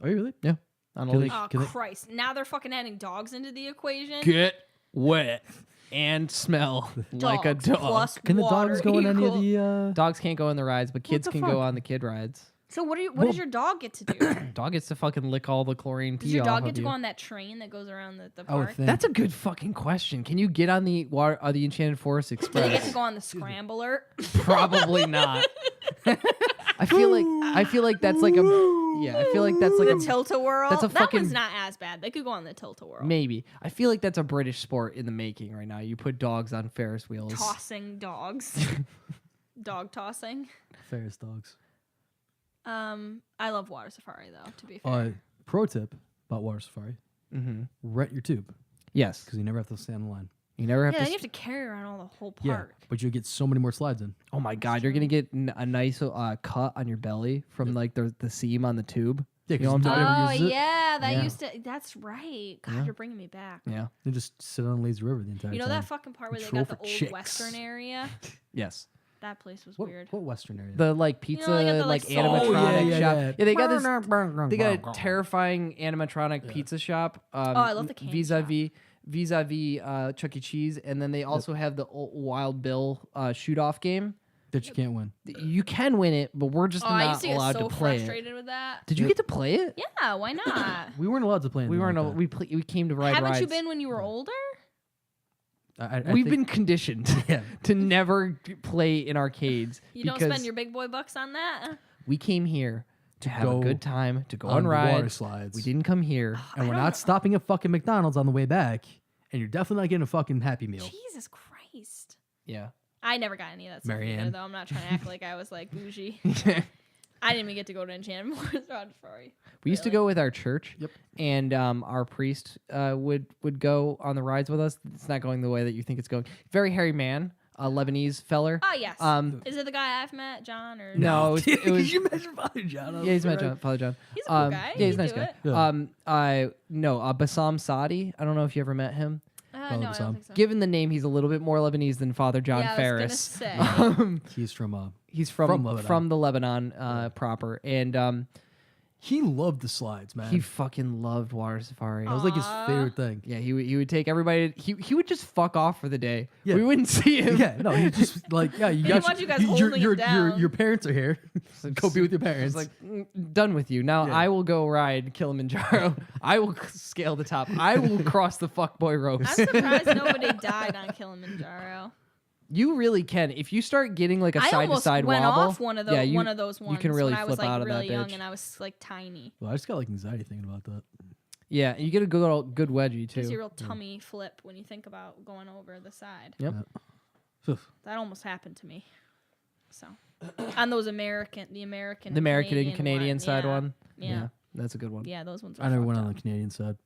Are you really? Yeah. On a Can leash. Oh Can they- Christ! Now they're fucking adding dogs into the equation. Get wet and smell like a Dogs dog. plus Can the water dogs go in any of equal- the? Dogs can't go in the rides, but kids the can fuck? go on the kid rides. So what Well- does your dog get to do? Dog gets to fucking lick all the chlorine Does pee your off dog of get to you. go on that train that goes around the I would park? think. That's a good fucking question. Can you get on the the Enchanted Forest Do they get to Express? go on the scrambler? Probably not. I feel like that's like a yeah. I feel like that's like The a tilt-a-whirl? that's a that fucking- one's not as bad. They could go on the tilt-a-whirl. maybe. I feel like that's a British sport in the making right now. You put dogs on Ferris wheels. Tossing dogs. Dog tossing. Ferris dogs. I love water safari though, to be fair. Pro tip about Water Safari: Mm-hmm. rent your tube Yes, because you never have to stand in line. you never have Yeah, to. then you have to carry around all the whole Yeah, park. but you'll get so many more slides in. Oh my god, you're gonna get a nice cut on your belly from like the seam on the tube. Yeah, You know what I'm because talking nobody Oh ever uses it. yeah, that Yeah. used to. That's right. God, Yeah. you're bringing me back. Yeah. They just sit on Lazy River the entire You know time. that fucking part where they Control got the for old chicks. western area? Yes. That place was What, weird. what Western area? The like pizza they got the, like like, animatronic yeah, shop. yeah. Yeah, they got this. They got a terrifying animatronic pizza shop. I love the candy vis-a-vis Chuck E. Cheese, and then they also have the old Wild Bill shoot off game. that you can't win. You can win it, but we're just Oh, I used not to get allowed so to play it. frustrated with that. Did you get to play it? Yeah, why not? We weren't allowed to play. We anything weren't. like that. We came to ride Haven't rides. you been when you were older? I We've think- been conditioned Yeah. to never play in arcades You don't because spend your big boy bucks on that? we came here to have a go good time, to go on on the water rides. slides. We didn't come here. and we're I not don't- stopping at fucking McDonald's on the way back. And you're definitely not getting a fucking Happy Meal. Jesus Christ. Yeah. I never got any of that stuff either, Marianne. though. I'm not trying to act like I was like bougie. I didn't even get to go to Enchanted Forest Safari. We used to go with our church. Yep. And our priest would go on the rides with us. It's not going the way that you think it's going. Very hairy man, a Lebanese feller. Oh, yes. Is it the guy I've met, John? Or No, it was. you mentioned Father John. Yeah, he's met John, Father John. He's a cool guy. Yeah, he's He'd a nice do guy. it. Yeah. Bassam Sadi. I don't know if you ever met him. No, I don't Bassam. think so. Given the name, he's a little bit more Lebanese than Father John yeah, Ferris. I was gonna say. He's from He's From Lebanon. from the Lebanon proper, and he loved the slides, man. he fucking loved water safari. That was like his Aw. favorite thing. Yeah, he would take everybody. He would just fuck off for the day. Yeah. We wouldn't see him. Yeah, no, he just like, yeah, you didn't got want you guys holding him down. your parents are here. Go be with your parents. It's like done with you. Now Yeah. I will go ride Kilimanjaro. I will scale the top. I will cross the fuckboy ropes. I'm surprised nobody died on Kilimanjaro. You really can. If you start getting like a I side to almost side went wobble, off one of those. yeah, One of those ones can really when I was flip out like of that really young bitch. and I was like tiny. well, I just got like anxiety thinking about that. Yeah, you get a good wedgie Gives you too. a real tummy flip when you think about going over the side. Yep. Oof. That almost happened to me. So on those American And Canadian side yeah. one. Yeah. That's a good one. Yeah, those ones. I never went on the Canadian side.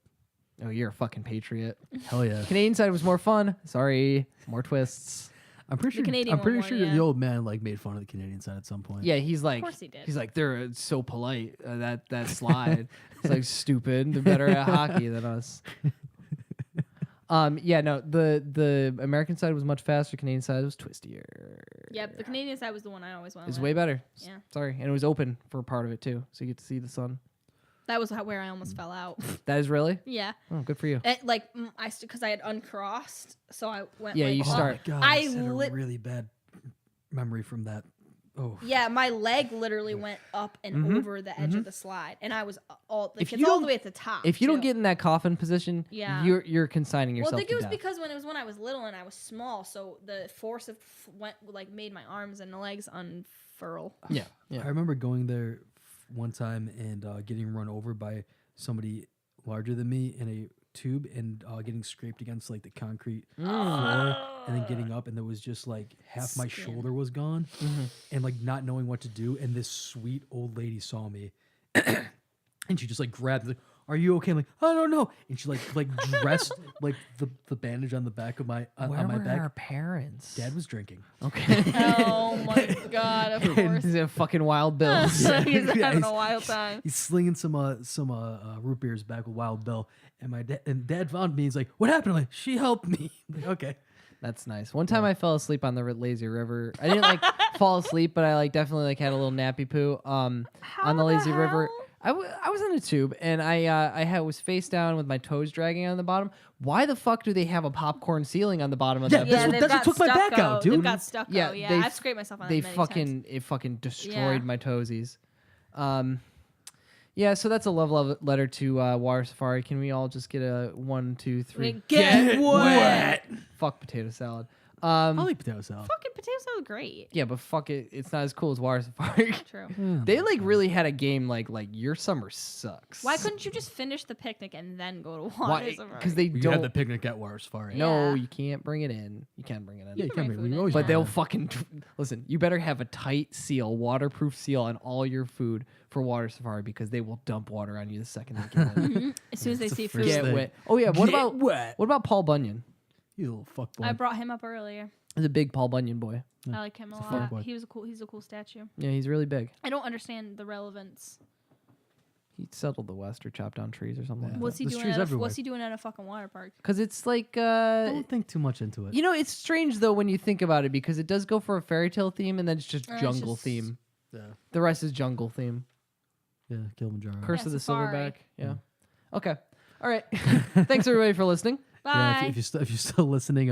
Oh, you're a fucking patriot. Hell yeah. Canadian side was more fun. Sorry, more twists. I'm pretty sure. Canadian I'm one pretty more, sure yeah. the old man like made fun of the Canadian side at some point. Yeah, he's like, course he did. he's like, they're so polite. That slide. It's like stupid. They're better at hockey than us. Yeah, no, the American side was much faster. Canadian side was twistier. Yep, the Canadian side was the one I always went. It's with. way better. Yeah. Sorry, and it was open for part of it too, so you get to see the sun. That was where I almost fell out. That is really. Yeah, Oh, good for you. because I had uncrossed, so I went. Yeah, like, you up. start- Oh my God, I I had a lit- really bad memory from that. Oh. Yeah, my leg literally went up and Mhm, over the edge of the slide, and I was all like, If it's you all don't- the way at the top. If you don't too. get in that coffin position, Yeah. you're consigning yourself well, I think to it was death. because when I was little and I was small, so the force of made my arms and legs unfurl. Yeah, yeah. I remember going there one time and getting run over by somebody larger than me in a tube and getting scraped against like the concrete floor and then getting up and there was just like half my Skin. shoulder was gone and like not knowing what to do and this sweet old lady saw me and she just like grabbed me, like, are you okay? I'm like, I don't know. And she like dressed like the bandage on the back of my Where on my were back. our parents? Dad was drinking. Okay. Oh my god! Of course, He's in fucking Wild Bills. he's Yeah, having a he's- wild time. He's slinging some root beers back with Wild Bill, and my dad found me. He's like, "What happened?" I'm like, "She helped me." I'm like, okay. That's nice. One time I fell asleep on the lazy river. I didn't like fall asleep, but I like definitely like had a little nappy poo on the lazy river. I was in a tube and I was face down with my toes dragging on the bottom. Why the fuck do they have a popcorn ceiling on the bottom of Yeah, that? that's boat? what- that's what took my back out, dude. They've got stucco. Yeah, Yeah, they- I've scraped myself on They that many fucking times. it destroyed Yeah. my toesies. Yeah, so that's a love letter to Water Safari. Can we all just get a 1, 2, 3? Get wet. Fuck potato salad. I like potato salad. Fucking potatoes are great. Yeah, but fuck it, it's not as cool as Water Safari. True. They like really had a game like your summer sucks. Why couldn't you just finish the picnic and then go to water? Why? Safari? Because they We don't. had the picnic at Water Safari. No, Yeah. you can't bring it in. You can bring it in. Yeah, you bring can. food We in, always. But yeah. they'll fucking listen. You better have a tight seal, waterproof seal on all your food for Water Safari because they will dump water on you the second they get in. Mhm. As soon as they That's the see first food. Get thing. wet. Oh yeah. What Get about wet. what about Paul Bunyan? You little fuck boy. I brought him up earlier. He's a big Paul Bunyan boy. I like him a fuck lot. boy. He's a cool statue. Yeah, he's really big. I don't understand the relevance. He settled the West or chopped down trees or something. Yeah. Like What's he There's doing? trees At everywhere. what's he doing at a fucking water park? Because it's like Don't think too much into it. you know, it's strange though when you think about it because it does go for a fairy tale theme and then it's just Or it's jungle just- theme. Yeah. The rest is jungle theme. Yeah. Kilimanjaro. Curse of the Safari. Silverback. Yeah. Okay. All right. Thanks everybody for listening. Bye. Yeah, if you're still listening,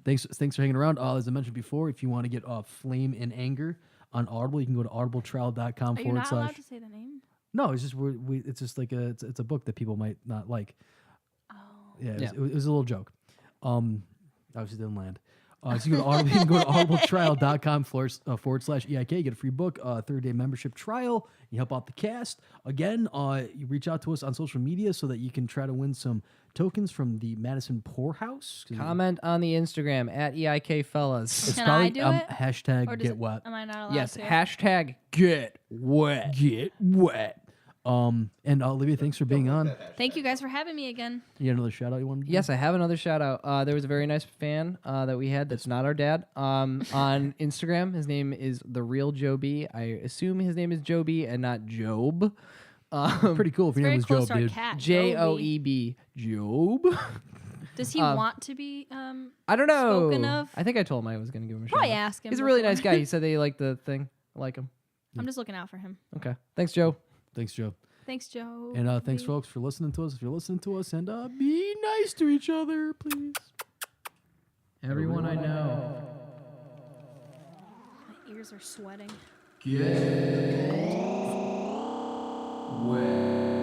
thanks for hanging around. As I mentioned before, if you want to get Flame and Anger on Audible, you can go to audibletrial.com Are you not / allowed to say the name? No, it's just it's just like it's a book that people might not like. Oh. Yeah, Yeah. it was a little joke. Obviously didn't land. So you can go to audibletrial.com/EIK, get a free book, 30-day membership trial. You help out the cast. Again, you reach out to us on social media so that you can try to win some tokens from the Madison Poorhouse. Comment on the Instagram at EIK Fellas. It's Can probably I do it? hashtag Or does get it- wet. Am I not allowed Yes, to? hashtag get wet. Get wet. And Olivia, thanks for being on. Thank you guys for having me again. You got another shout out you wanted to do? Yes, I have another shout out. There was a very nice fan that we had that's not our dad on Instagram. His name is The Real Joe B. I assume his name is Joe B and not Job. Pretty cool if your Very name was close Job, to our dude. cat. Joeb. Job? Does he want to be? I don't know. Spoken of? I think I told him I was going to give him a shout Probably out. ask him. He's a really before. nice guy. He said they liked the thing. I like him. I'm just looking out for him. Okay. Thanks, Joe. Thanks, Joe. Thanks, Joe. And thanks, folks, for listening to us. If you're listening to us, and be nice to each other, please. Everyone I know. My ears are sweating. Get wet.